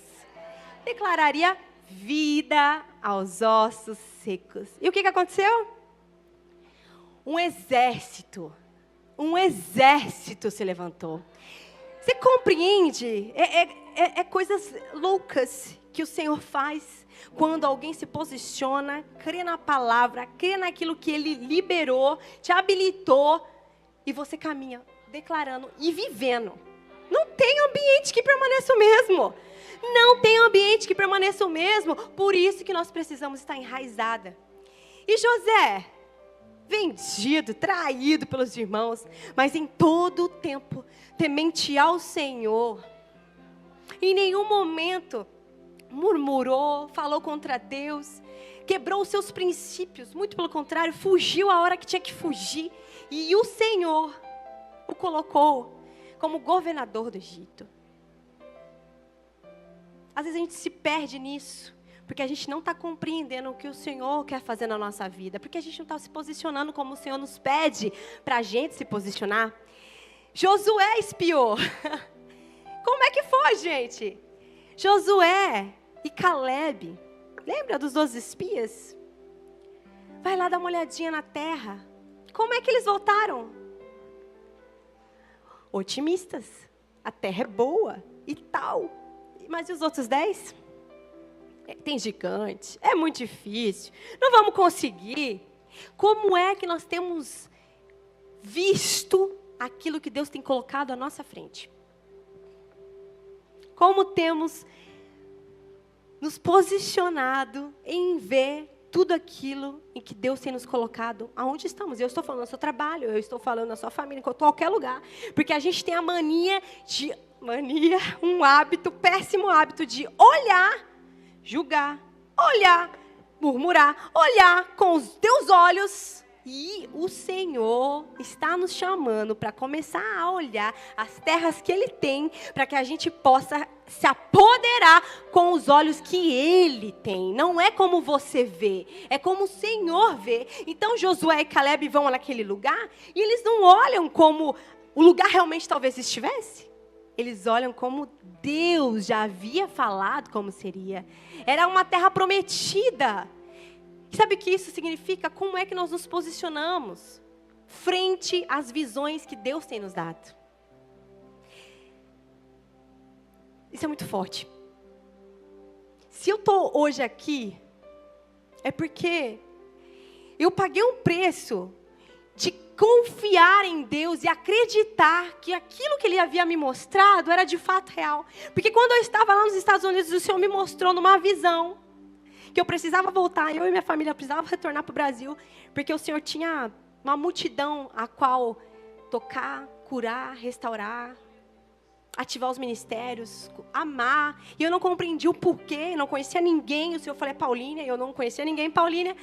declararia vida aos ossos secos. E o que aconteceu? Um exército se levantou. Você compreende? É coisas loucas que o Senhor faz quando alguém se posiciona, crê na palavra, crê naquilo que Ele liberou, te habilitou, e você caminha declarando e vivendo. Não tem ambiente que permaneça o mesmo. Não tem ambiente que permaneça o mesmo. Por isso que nós precisamos estar enraizada. E José, vendido, traído pelos irmãos, mas em todo o tempo, temente ao Senhor. Em nenhum momento murmurou, falou contra Deus, quebrou os seus princípios. Muito pelo contrário, fugiu a hora que tinha que fugir. E o Senhor o colocou como governador do Egito. Às vezes a gente se perde nisso, porque a gente não está compreendendo o que o Senhor quer fazer na nossa vida, porque a gente não está se posicionando como o Senhor nos pede para a gente se posicionar. Josué espiou. Como é que foi, gente? Josué e Caleb, lembra dos 12 espias? Vai lá dar uma olhadinha na terra. Como é que eles voltaram? Otimistas. A terra é boa e tal. Mas e os outros 10? Tem gigante, é muito difícil, não vamos conseguir. Como é que nós temos visto aquilo que Deus tem colocado à nossa frente? Como temos nos posicionado em ver tudo aquilo em que Deus tem nos colocado, aonde estamos? Eu estou falando no seu trabalho, eu estou falando na sua família, em qualquer lugar. Porque a gente tem a um hábito, péssimo hábito de olhar, julgar, olhar, murmurar, olhar com os teus olhos. E o Senhor está nos chamando para começar a olhar as terras que Ele tem, para que a gente possa se apoderar com os olhos que Ele tem. Não é como você vê, é como o Senhor vê. Então Josué e Caleb vão naquele lugar e eles não olham como o lugar realmente talvez estivesse. Eles olham como Deus já havia falado como seria. Era uma terra prometida. Sabe o que isso significa? Como é que nós nos posicionamos frente às visões que Deus tem nos dado? Isso é muito forte. Se eu estou hoje aqui, é porque eu paguei um preço de confiar em Deus e acreditar que aquilo que Ele havia me mostrado era de fato real. Porque quando eu estava lá nos Estados Unidos, o Senhor me mostrou numa visão que eu precisava voltar, eu e minha família precisava retornar para o Brasil, porque o Senhor tinha uma multidão a qual tocar, curar, restaurar, ativar os ministérios, amar. E eu não compreendi o porquê, não conhecia ninguém. O Senhor falou, é Paulínia, e eu não conhecia ninguém em Paulínia.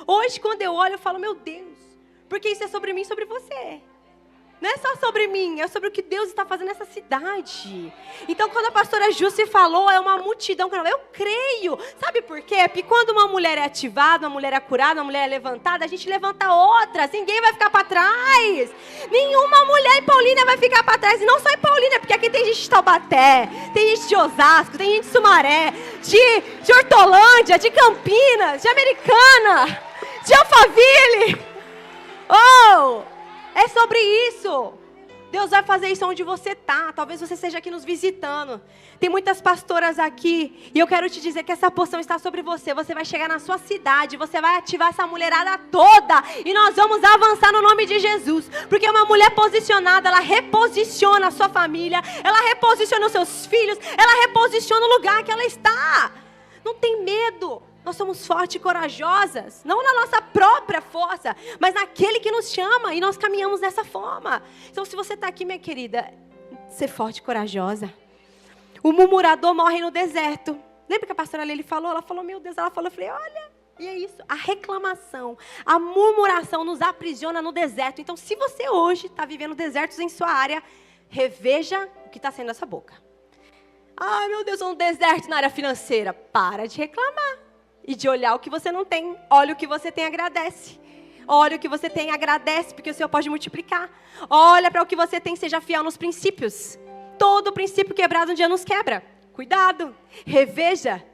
Hoje, quando eu olho, eu falo, meu Deus, porque isso é sobre mim e sobre você. Não é só sobre mim, é sobre o que Deus está fazendo nessa cidade. Então, quando a pastora Jussi falou, é uma multidão. Eu creio. Sabe por quê? Porque quando uma mulher é ativada, uma mulher é curada, uma mulher é levantada, a gente levanta outras. Ninguém vai ficar para trás. Nenhuma mulher em Paulínia vai ficar para trás. E não só em Paulínia, porque aqui tem gente de Taubaté, tem gente de Osasco, tem gente de Sumaré, de Hortolândia, de Campinas, de Americana, de Alphaville. Oh! É sobre isso. Deus vai fazer isso onde você está. Talvez você esteja aqui nos visitando. Tem muitas pastoras aqui. E eu quero te dizer que essa porção está sobre você. Você vai chegar na sua cidade. Você vai ativar essa mulherada toda. E nós vamos avançar no nome de Jesus. Porque uma mulher posicionada, ela reposiciona a sua família. Ela reposiciona os seus filhos. Ela reposiciona o lugar que ela está. Não tem medo. Nós somos fortes e corajosas, não na nossa própria força, mas naquele que nos chama, e nós caminhamos dessa forma. Então, se você está aqui, minha querida, ser forte e corajosa. O murmurador morre no deserto. Lembra que a pastora Lili falou? Ela falou, meu Deus, ela falou, eu falei, olha, e é isso. A reclamação, a murmuração nos aprisiona no deserto. Então, se você hoje está vivendo desertos em sua área, reveja o que está saindo dessa boca. Ai, meu Deus, um deserto na área financeira. Para de reclamar e de olhar o que você não tem. Olha o que você tem, agradece. Olha o que você tem, agradece, porque o Senhor pode multiplicar. Olha para o que você tem, seja fiel nos princípios. Todo princípio quebrado um dia nos quebra. Cuidado, reveja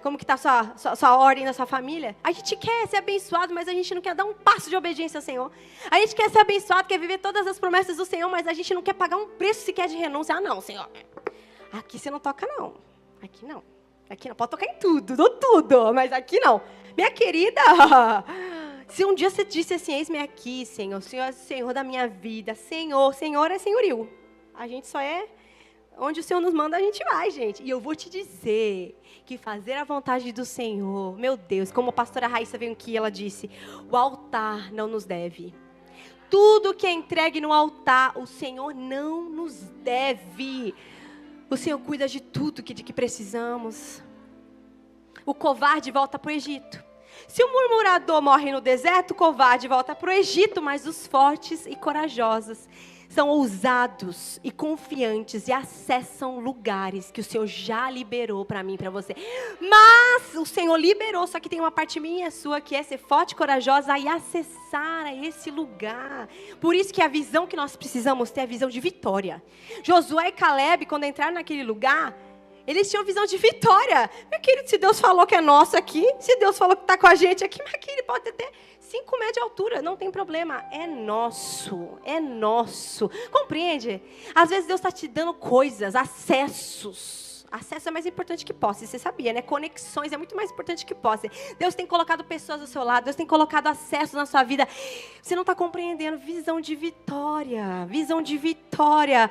como que está a sua ordem na sua família. A gente quer ser abençoado, mas a gente não quer dar um passo de obediência ao Senhor. A gente quer ser abençoado, quer viver todas as promessas do Senhor, mas a gente não quer pagar um preço sequer de renúncia. Ah, não, Senhor, aqui você não toca, não. Aqui não. Aqui não, pode tocar em tudo, tudo, mas aqui não. Minha querida, se um dia você disse assim, eis-me aqui, Senhor, o Senhor é o Senhor da minha vida, Senhor é senhorio. A gente só é, onde o Senhor nos manda, a gente vai, gente. E eu vou te dizer que fazer a vontade do Senhor, meu Deus, como a pastora Raíssa veio aqui, ela disse, o altar não nos deve. Tudo que é entregue no altar, o Senhor não nos deve. O Senhor cuida de tudo de que precisamos. O covarde volta para o Egito. Se o murmurador morre no deserto, o covarde volta para o Egito, mas os fortes e corajosos são ousados e confiantes e acessam lugares que o Senhor já liberou para mim e para você. Mas o Senhor liberou, só que tem uma parte minha e sua que é ser forte e corajosa e acessar a esse lugar. Por isso que a visão que nós precisamos ter é a visão de vitória. Josué e Caleb, quando entraram naquele lugar, eles tinham visão de vitória. Meu querido, se Deus falou que é nosso aqui, se Deus falou que está com a gente aqui, mas aqui ele pode ter 5 metros de altura, não tem problema. É nosso, é nosso. Compreende? Às vezes Deus está te dando coisas, acessos. Acesso é mais importante que posse, você sabia, né? Conexões é muito mais importante que posse. Deus tem colocado pessoas ao seu lado, Deus tem colocado acesso na sua vida. Você não está compreendendo. Visão de vitória, visão de vitória.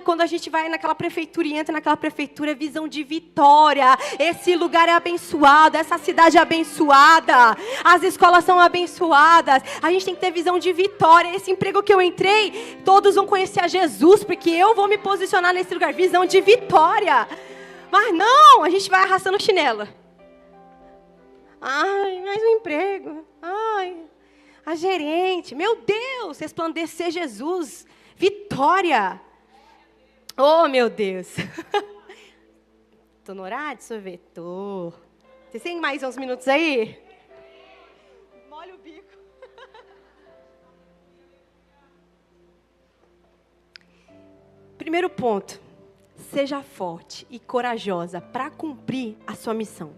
Quando a gente vai naquela prefeitura e entra naquela prefeitura, visão de vitória. Esse lugar é abençoado, essa cidade é abençoada, as escolas são abençoadas. A gente tem que ter visão de vitória. Esse emprego que eu entrei, todos vão conhecer a Jesus, porque eu vou me posicionar nesse lugar. Visão de vitória. Mas não, a gente vai arrastando chinela. Ai, mais um emprego. Ai, a gerente. Meu Deus, resplandecer Jesus. Vitória. Oh, meu Deus. Estou no horário? Deixa eu ver. Tô. Vocês têm mais uns minutos aí? Molha o bico. Primeiro ponto. Seja forte e corajosa para cumprir a sua missão.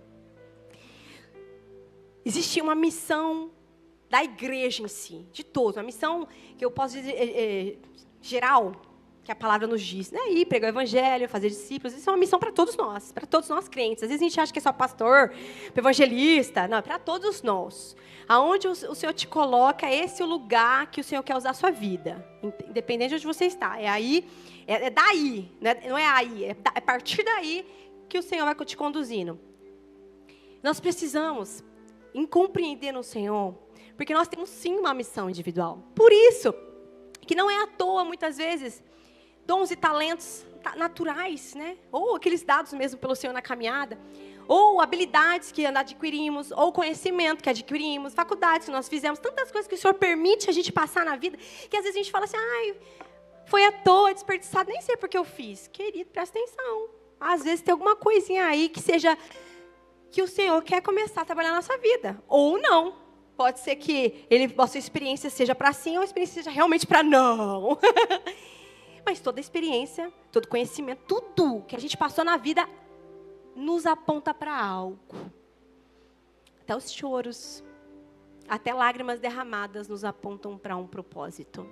Existe uma missão da igreja em si, de todos. Uma missão que eu posso dizer geral, que a palavra nos diz. Né? Ir, pregar o evangelho, fazer discípulos. Isso é uma missão para todos nós crentes. Às vezes a gente acha que é só pastor, evangelista. Não, é para todos nós. Aonde o Senhor te coloca, esse é o lugar que o Senhor quer usar a sua vida. Independente de onde você está. É aí... É daí, não é aí, é a partir daí que o Senhor vai te conduzindo. Nós precisamos compreender no Senhor, porque nós temos sim uma missão individual. Por isso, que não é à toa, muitas vezes, dons e talentos naturais, né? Ou aqueles dados mesmo pelo Senhor na caminhada, ou habilidades que adquirimos, ou conhecimento que adquirimos, faculdades que nós fizemos, tantas coisas que o Senhor permite a gente passar na vida, que às vezes a gente fala assim, foi à toa, desperdiçado, nem sei porque eu fiz. Querido, presta atenção. Às vezes tem alguma coisinha aí que o Senhor quer começar a trabalhar na sua vida. Ou não. Pode ser que a sua experiência seja para sim, ou a experiência seja realmente para não. Mas toda experiência, todo conhecimento, tudo que a gente passou na vida, nos aponta para algo. Até os choros, até lágrimas derramadas nos apontam para um propósito.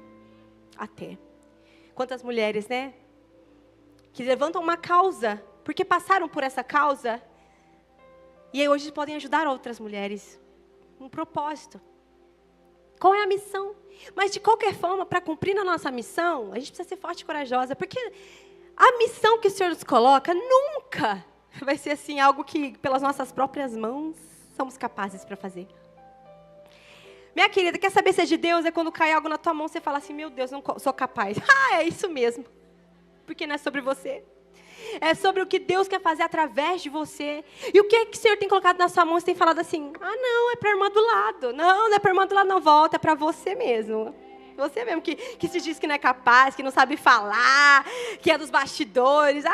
Até. Quantas mulheres, né? Que levantam uma causa, porque passaram por essa causa, e aí hoje podem ajudar outras mulheres. Um propósito. Qual é a missão? Mas de qualquer forma, para cumprir a nossa missão, a gente precisa ser forte e corajosa, porque a missão que o Senhor nos coloca nunca vai ser assim, algo que pelas nossas próprias mãos somos capazes para fazer. Minha querida, quer saber se é de Deus? É quando cai algo na tua mão, você fala assim, meu Deus, não sou capaz. É isso mesmo. Porque não é sobre você. É sobre o que Deus quer fazer através de você. E o que é que o Senhor tem colocado na sua mão? Você tem falado assim, não, é para a irmã do lado. Não é para a irmã do lado, não, volta, é para você mesmo. Você mesmo que se diz que não é capaz, que não sabe falar, que é dos bastidores.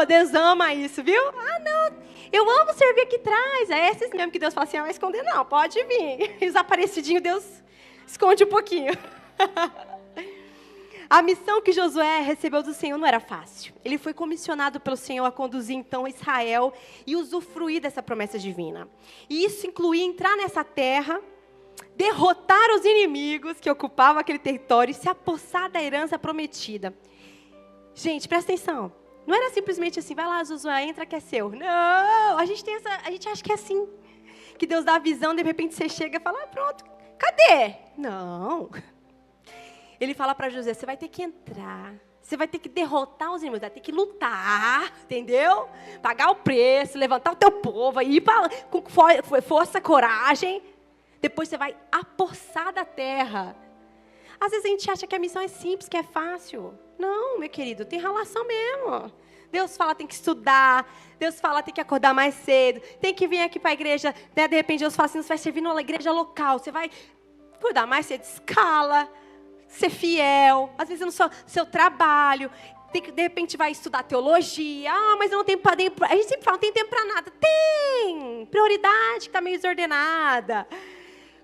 Deus ama isso, viu? Não, eu amo servir aqui atrás. É esses mesmo que Deus fala assim, vai esconder não, pode vir. E os aparecidinhos, Deus esconde um pouquinho. A missão que Josué recebeu do Senhor não era fácil. Ele foi comissionado pelo Senhor a conduzir então Israel e usufruir dessa promessa divina. E isso incluía entrar nessa terra, derrotar os inimigos que ocupavam aquele território e se apossar da herança prometida. Gente, presta atenção. Não era simplesmente assim, vai lá, Josué, entra que é seu. Não, a gente acha que é assim. Que Deus dá a visão, de repente você chega e fala, pronto, cadê? Não. Ele fala para Josué, você vai ter que entrar. Você vai ter que derrotar os inimigos, vai ter que lutar, entendeu? Pagar o preço, levantar o teu povo, ir com força, coragem. Depois você vai apossar da terra. Às vezes a gente acha que a missão é simples, que é fácil. Não, meu querido, tem relação mesmo. Deus fala, tem que estudar. Deus fala, tem que acordar mais cedo. Tem que vir aqui para a igreja. Né? De repente, Deus fala assim, você vai servir numa igreja local. Você vai acordar mais cedo, escala. Ser fiel. Às vezes no seu trabalho. De repente vai estudar teologia. Mas eu não tenho tempo. A gente sempre fala, não tem tempo para nada. Tem! Prioridade que está meio desordenada.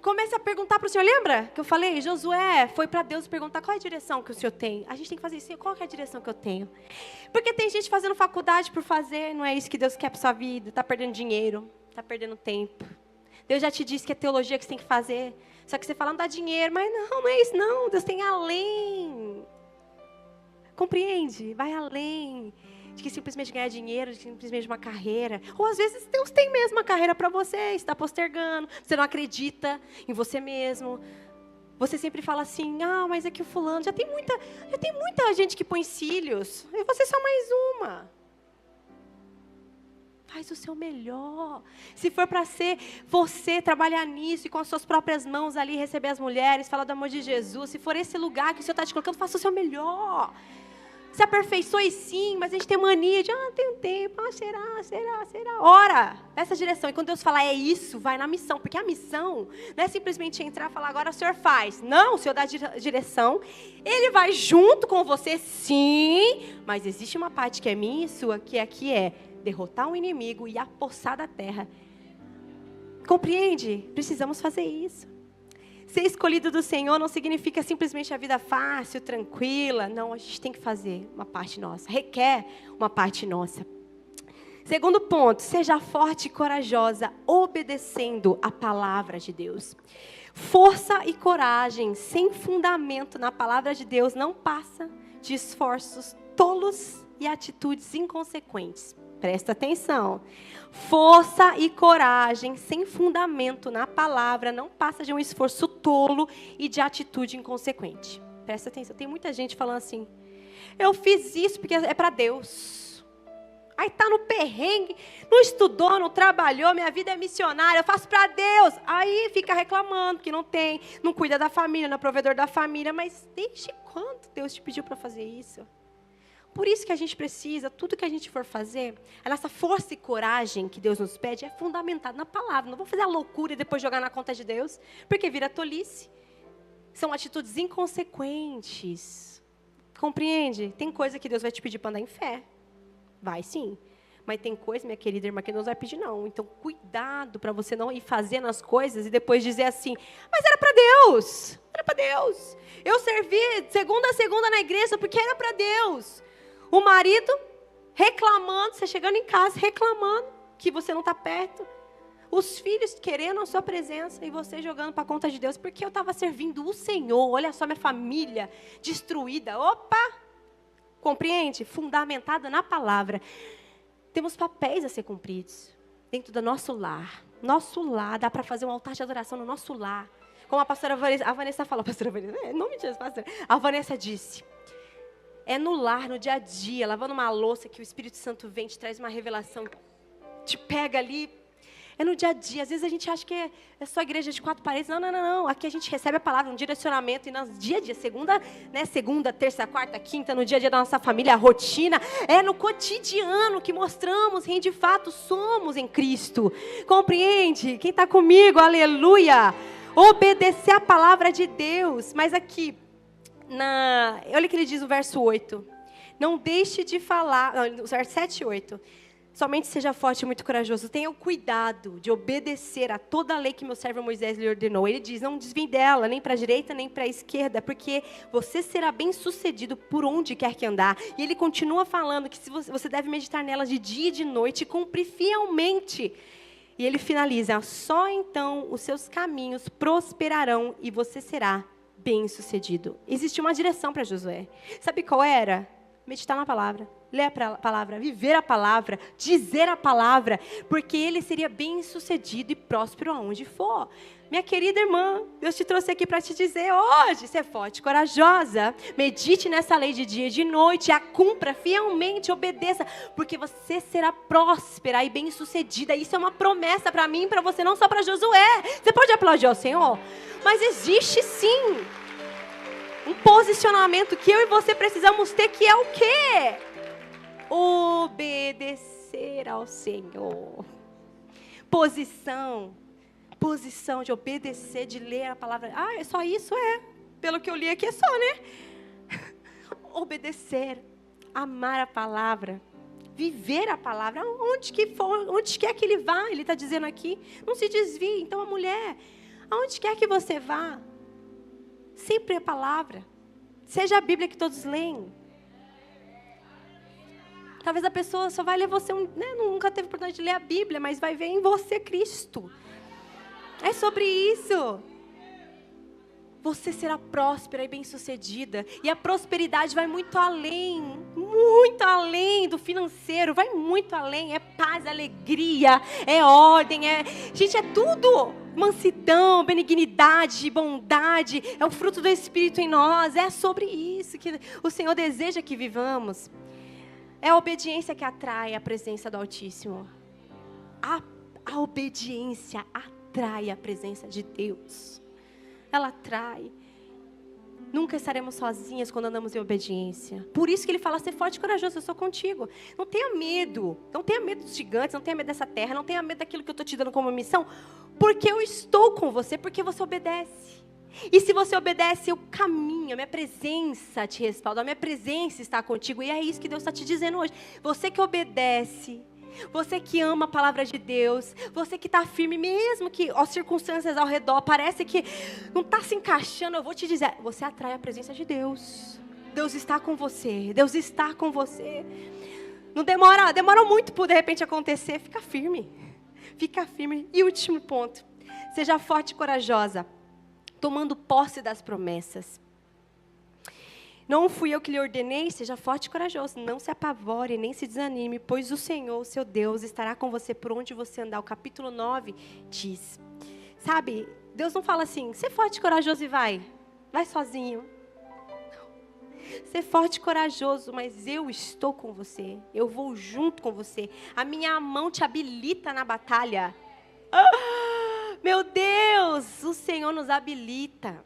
Comece a perguntar para o Senhor. Lembra que eu falei? Josué foi para Deus perguntar qual é a direção que o Senhor tem. A gente tem que fazer isso. Qual é a direção que eu tenho? Porque tem gente fazendo faculdade por fazer. Não é isso que Deus quer para sua vida. Está perdendo dinheiro. Está perdendo tempo. Deus já te disse que é teologia que você tem que fazer. Só que você fala, não dá dinheiro. Mas não é isso não. Deus tem além. Compreende? Vai além. De que simplesmente ganhar dinheiro, de simplesmente uma carreira. Ou às vezes Deus tem mesmo uma carreira para você, está postergando, você não acredita em você mesmo. Você sempre fala assim, mas é que o fulano já tem muita gente que põe cílios, e você só mais uma. Faz o seu melhor. Se for para ser você, trabalhar nisso e com as suas próprias mãos ali, receber as mulheres, falar do amor de Jesus, se for esse lugar que o Senhor está te colocando, faça o seu melhor. Se aperfeiçoe sim, mas a gente tem mania de, não tenho tempo, será. Ora, essa direção. E quando Deus fala, é isso, vai na missão. Porque a missão não é simplesmente entrar e falar, agora o Senhor faz. Não, o Senhor dá a direção. Ele vai junto com você, sim. Mas existe uma parte que é minha e sua, que aqui é derrotar um inimigo e apossar da terra. Compreende? Precisamos fazer isso. Ser escolhido do Senhor não significa simplesmente a vida fácil, tranquila. Não, a gente tem que fazer uma parte nossa. Requer uma parte nossa. Segundo ponto, seja forte e corajosa, obedecendo a palavra de Deus. Força e coragem sem fundamento na palavra de Deus não passa de esforços tolos e atitudes inconsequentes. Presta atenção. Força e coragem sem fundamento na palavra não passa de um esforço tolo e de atitude inconsequente. Presta atenção. Tem muita gente falando assim, eu fiz isso porque é para Deus. Aí está no perrengue, não estudou, não trabalhou, minha vida é missionária, eu faço para Deus. Aí fica reclamando que não tem, não cuida da família, não é provedor da família. Mas desde quando Deus te pediu para fazer isso? Por isso que a gente precisa, tudo que a gente for fazer, a nossa força e coragem que Deus nos pede é fundamentada na palavra. Não vou fazer a loucura e depois jogar na conta de Deus, porque vira tolice. São atitudes inconsequentes. Compreende? Tem coisa que Deus vai te pedir para andar em fé. Vai sim. Mas tem coisa, minha querida irmã, que Deus não vai pedir não. Então, cuidado para você não ir fazendo as coisas e depois dizer assim, mas era para Deus. Era para Deus. Eu servi segunda a segunda na igreja porque era para Deus. O marido reclamando, você chegando em casa, reclamando que você não está perto. Os filhos querendo a sua presença e você jogando para a conta de Deus, porque eu estava servindo o Senhor. Olha só minha família destruída. Opa! Compreende? Fundamentada na palavra. Temos papéis a ser cumpridos dentro do nosso lar. Nosso lar, dá para fazer um altar de adoração no nosso lar. Como a pastora Vanessa falou, pastora Vanessa, em nome de Jesus, pastora. A Vanessa disse, é no lar, no dia a dia, lavando uma louça, que o Espírito Santo vem, te traz uma revelação, te pega ali. É no dia a dia. Às vezes a gente acha que é só igreja de 4 paredes. Não, não, não, não. Aqui a gente recebe a palavra, um direcionamento. E no dia a dia, segunda, terça, quarta, quinta, no dia a dia da nossa família, a rotina. É no cotidiano que mostramos quem de fato somos em Cristo. Compreende? Quem está comigo? Aleluia! Obedecer a palavra de Deus. Mas aqui, olha o que ele diz no verso 8. Não deixe de falar... Não, verso 7 e 8. Somente seja forte e muito corajoso. Tenha o cuidado de obedecer a toda a lei que meu servo Moisés lhe ordenou. Ele diz, não desvie dela, nem para a direita, nem para a esquerda, porque você será bem-sucedido por onde quer que andar. E ele continua falando que você deve meditar nela de dia e de noite e cumprir fielmente. E ele finaliza, só então os seus caminhos prosperarão e você será bem-sucedido. Existe uma direção para Josué. Sabe qual era? Meditar na palavra. Ler a palavra, viver a palavra, dizer a palavra, porque ele seria bem-sucedido e próspero aonde for. Minha querida irmã, Deus te trouxe aqui para te dizer hoje, ser forte, corajosa, medite nessa lei de dia e de noite, a cumpra fielmente, obedeça, porque você será próspera e bem-sucedida. Isso é uma promessa para mim e para você, não só para Josué. Você pode aplaudir ao Senhor? Mas existe sim um posicionamento que eu e você precisamos ter, que é o quê? Obedecer ao Senhor. Posição de obedecer, de ler a palavra. É só isso? Pelo que eu li aqui é só, né? Obedecer, amar a palavra, viver a palavra, onde quer que ele vá, ele está dizendo aqui, não se desvie. Então a mulher, aonde quer que você vá, sempre a palavra, seja a Bíblia que todos leem. Talvez a pessoa só vai ler você, nunca teve oportunidade de ler a Bíblia, mas vai ver em você Cristo. É sobre isso. Você será próspera e bem-sucedida. E a prosperidade vai muito além do financeiro, vai muito além. É paz, alegria, é ordem, gente, é tudo. Mansidão, benignidade, bondade, é o fruto do Espírito em nós. É sobre isso que o Senhor deseja que vivamos. É a obediência que atrai a presença do Altíssimo. A obediência atrai a presença de Deus. Ela atrai. Nunca estaremos sozinhas quando andamos em obediência. Por isso que ele fala, ser forte e corajoso, eu sou contigo. Não tenha medo. Não tenha medo dos gigantes, não tenha medo dessa terra, não tenha medo daquilo que eu estou te dando como missão. Porque eu estou com você, porque você obedece. E se você obedece, eu caminho, a minha presença te respalda, a minha presença está contigo. E é isso que Deus está te dizendo hoje. Você que obedece, você que ama a palavra de Deus, você que está firme, mesmo que as circunstâncias ao redor parece que não está se encaixando, eu vou te dizer, você atrai a presença de Deus. Deus está com você, Deus está com você. Não demora muito por de repente acontecer, fica firme. Fica firme. E último ponto, seja forte e corajosa, tomando posse das promessas. Não fui eu que lhe ordenei, seja forte e corajoso, não se apavore, nem se desanime, pois o Senhor, seu Deus, estará com você por onde você andar. O capítulo 9 diz, sabe, Deus não fala assim, ser forte e corajoso e vai sozinho. Não. Ser forte e corajoso, mas eu estou com você, eu vou junto com você, a minha mão te habilita na batalha. Meu Deus, o Senhor nos habilita,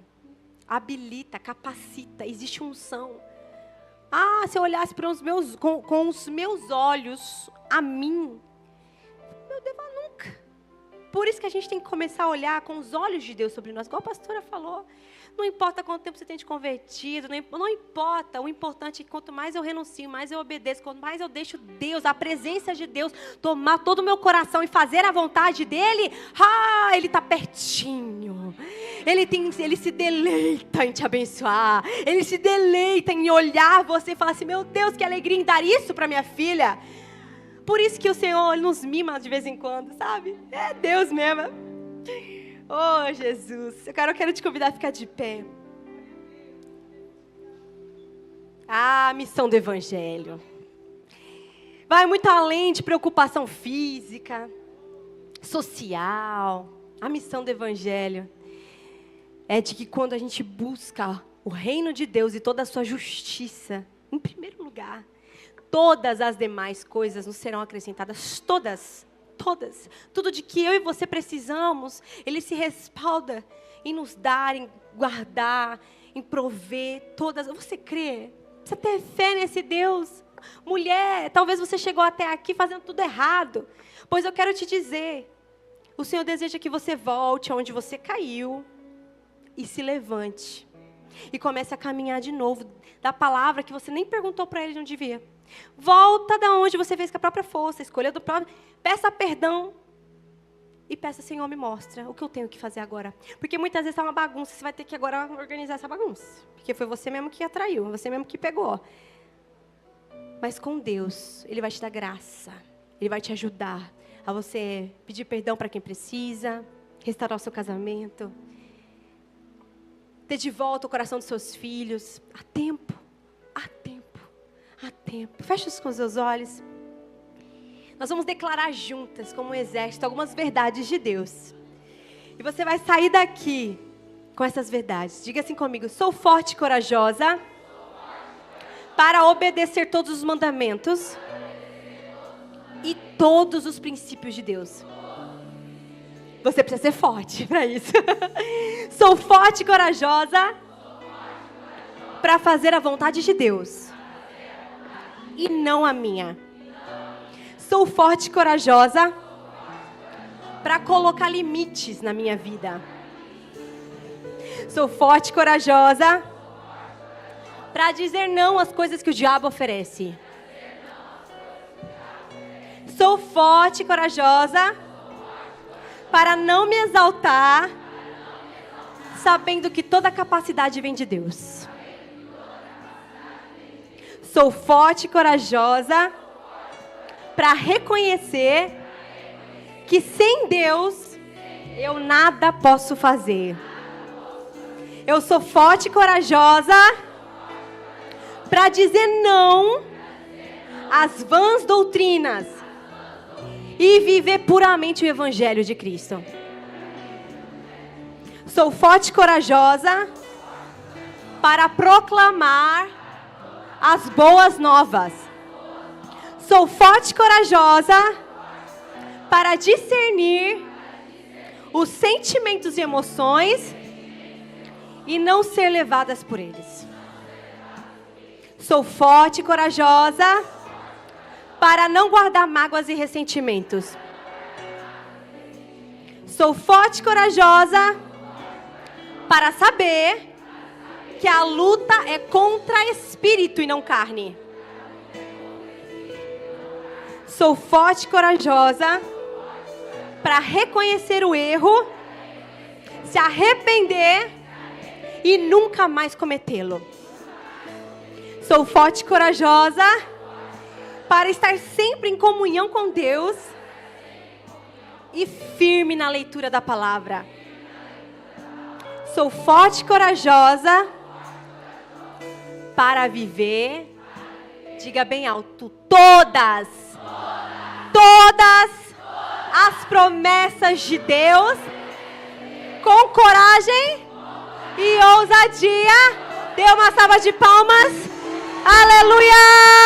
capacita, existe unção. Se eu olhasse para com os meus olhos, a mim, meu Deus, nunca. Por isso que a gente tem que começar a olhar com os olhos de Deus sobre nós, igual a pastora falou. Não importa quanto tempo você tem de convertido, não importa, o importante é que quanto mais eu renuncio, mais eu obedeço, quanto mais eu deixo Deus, a presença de Deus, tomar todo o meu coração e fazer a vontade dEle, Ele está pertinho, Ele se deleita em te abençoar, Ele se deleita em olhar você e falar assim, meu Deus, que alegria em dar isso para minha filha. Por isso que o Senhor nos mima de vez em quando, sabe? É Deus mesmo. Oh, Jesus, eu quero te convidar a ficar de pé. A missão do Evangelho vai muito além de preocupação física, social. A missão do Evangelho é de que quando a gente busca o reino de Deus e toda a sua justiça, em primeiro lugar, todas as demais coisas nos serão acrescentadas, todas. todas. Tudo de que eu e você precisamos, Ele se respalda em nos dar, em guardar, em prover todas. Você crê? Precisa ter fé nesse Deus. Mulher, talvez você chegou até aqui fazendo tudo errado. Pois eu quero te dizer, o Senhor deseja que você volte aonde você caiu e se levante. E comece a caminhar de novo da palavra que você nem perguntou para Ele de onde devia. Volta da onde você fez com a própria força, escolha do próprio. Peça perdão e peça, Senhor, me mostra o que eu tenho que fazer agora. Porque muitas vezes está uma bagunça, você vai ter que agora organizar essa bagunça. Porque foi você mesmo que atraiu, você mesmo que pegou. Mas com Deus, Ele vai te dar graça. Ele vai te ajudar a você pedir perdão para quem precisa, restaurar o seu casamento, ter de volta o coração dos seus filhos. Há tempo, há tempo, há tempo. Feche com os seus olhos. Nós vamos declarar juntas, como um exército, algumas verdades de Deus. E você vai sair daqui com essas verdades. Diga assim comigo: sou forte e corajosa para obedecer todos os mandamentos e todos os princípios de Deus. Você precisa ser forte para isso. Sou forte e corajosa para fazer a vontade de Deus e não a minha. Sou forte e corajosa para colocar limites na minha vida. Sou forte e corajosa para dizer não às coisas que o diabo oferece. Sou forte e corajosa para não me exaltar, sabendo que toda capacidade vem de Deus. Sou forte e corajosa para reconhecer que sem Deus eu nada posso fazer. Eu sou forte e corajosa para dizer não às vãs doutrinas e viver puramente o Evangelho de Cristo. Sou forte e corajosa para proclamar as boas novas. Sou forte e corajosa para discernir os sentimentos e emoções e não ser levadas por eles. Sou forte e corajosa para não guardar mágoas e ressentimentos. Sou forte e corajosa para saber que a luta é contra espírito e não carne. Sou forte e corajosa para reconhecer o erro, se arrepender e nunca mais cometê-lo. Sou forte e corajosa para estar sempre em comunhão com Deus e firme na leitura da palavra. Sou forte e corajosa para viver, diga bem alto, todas as promessas de Deus com coragem e ousadia. Dê uma salva de palmas. Aleluia!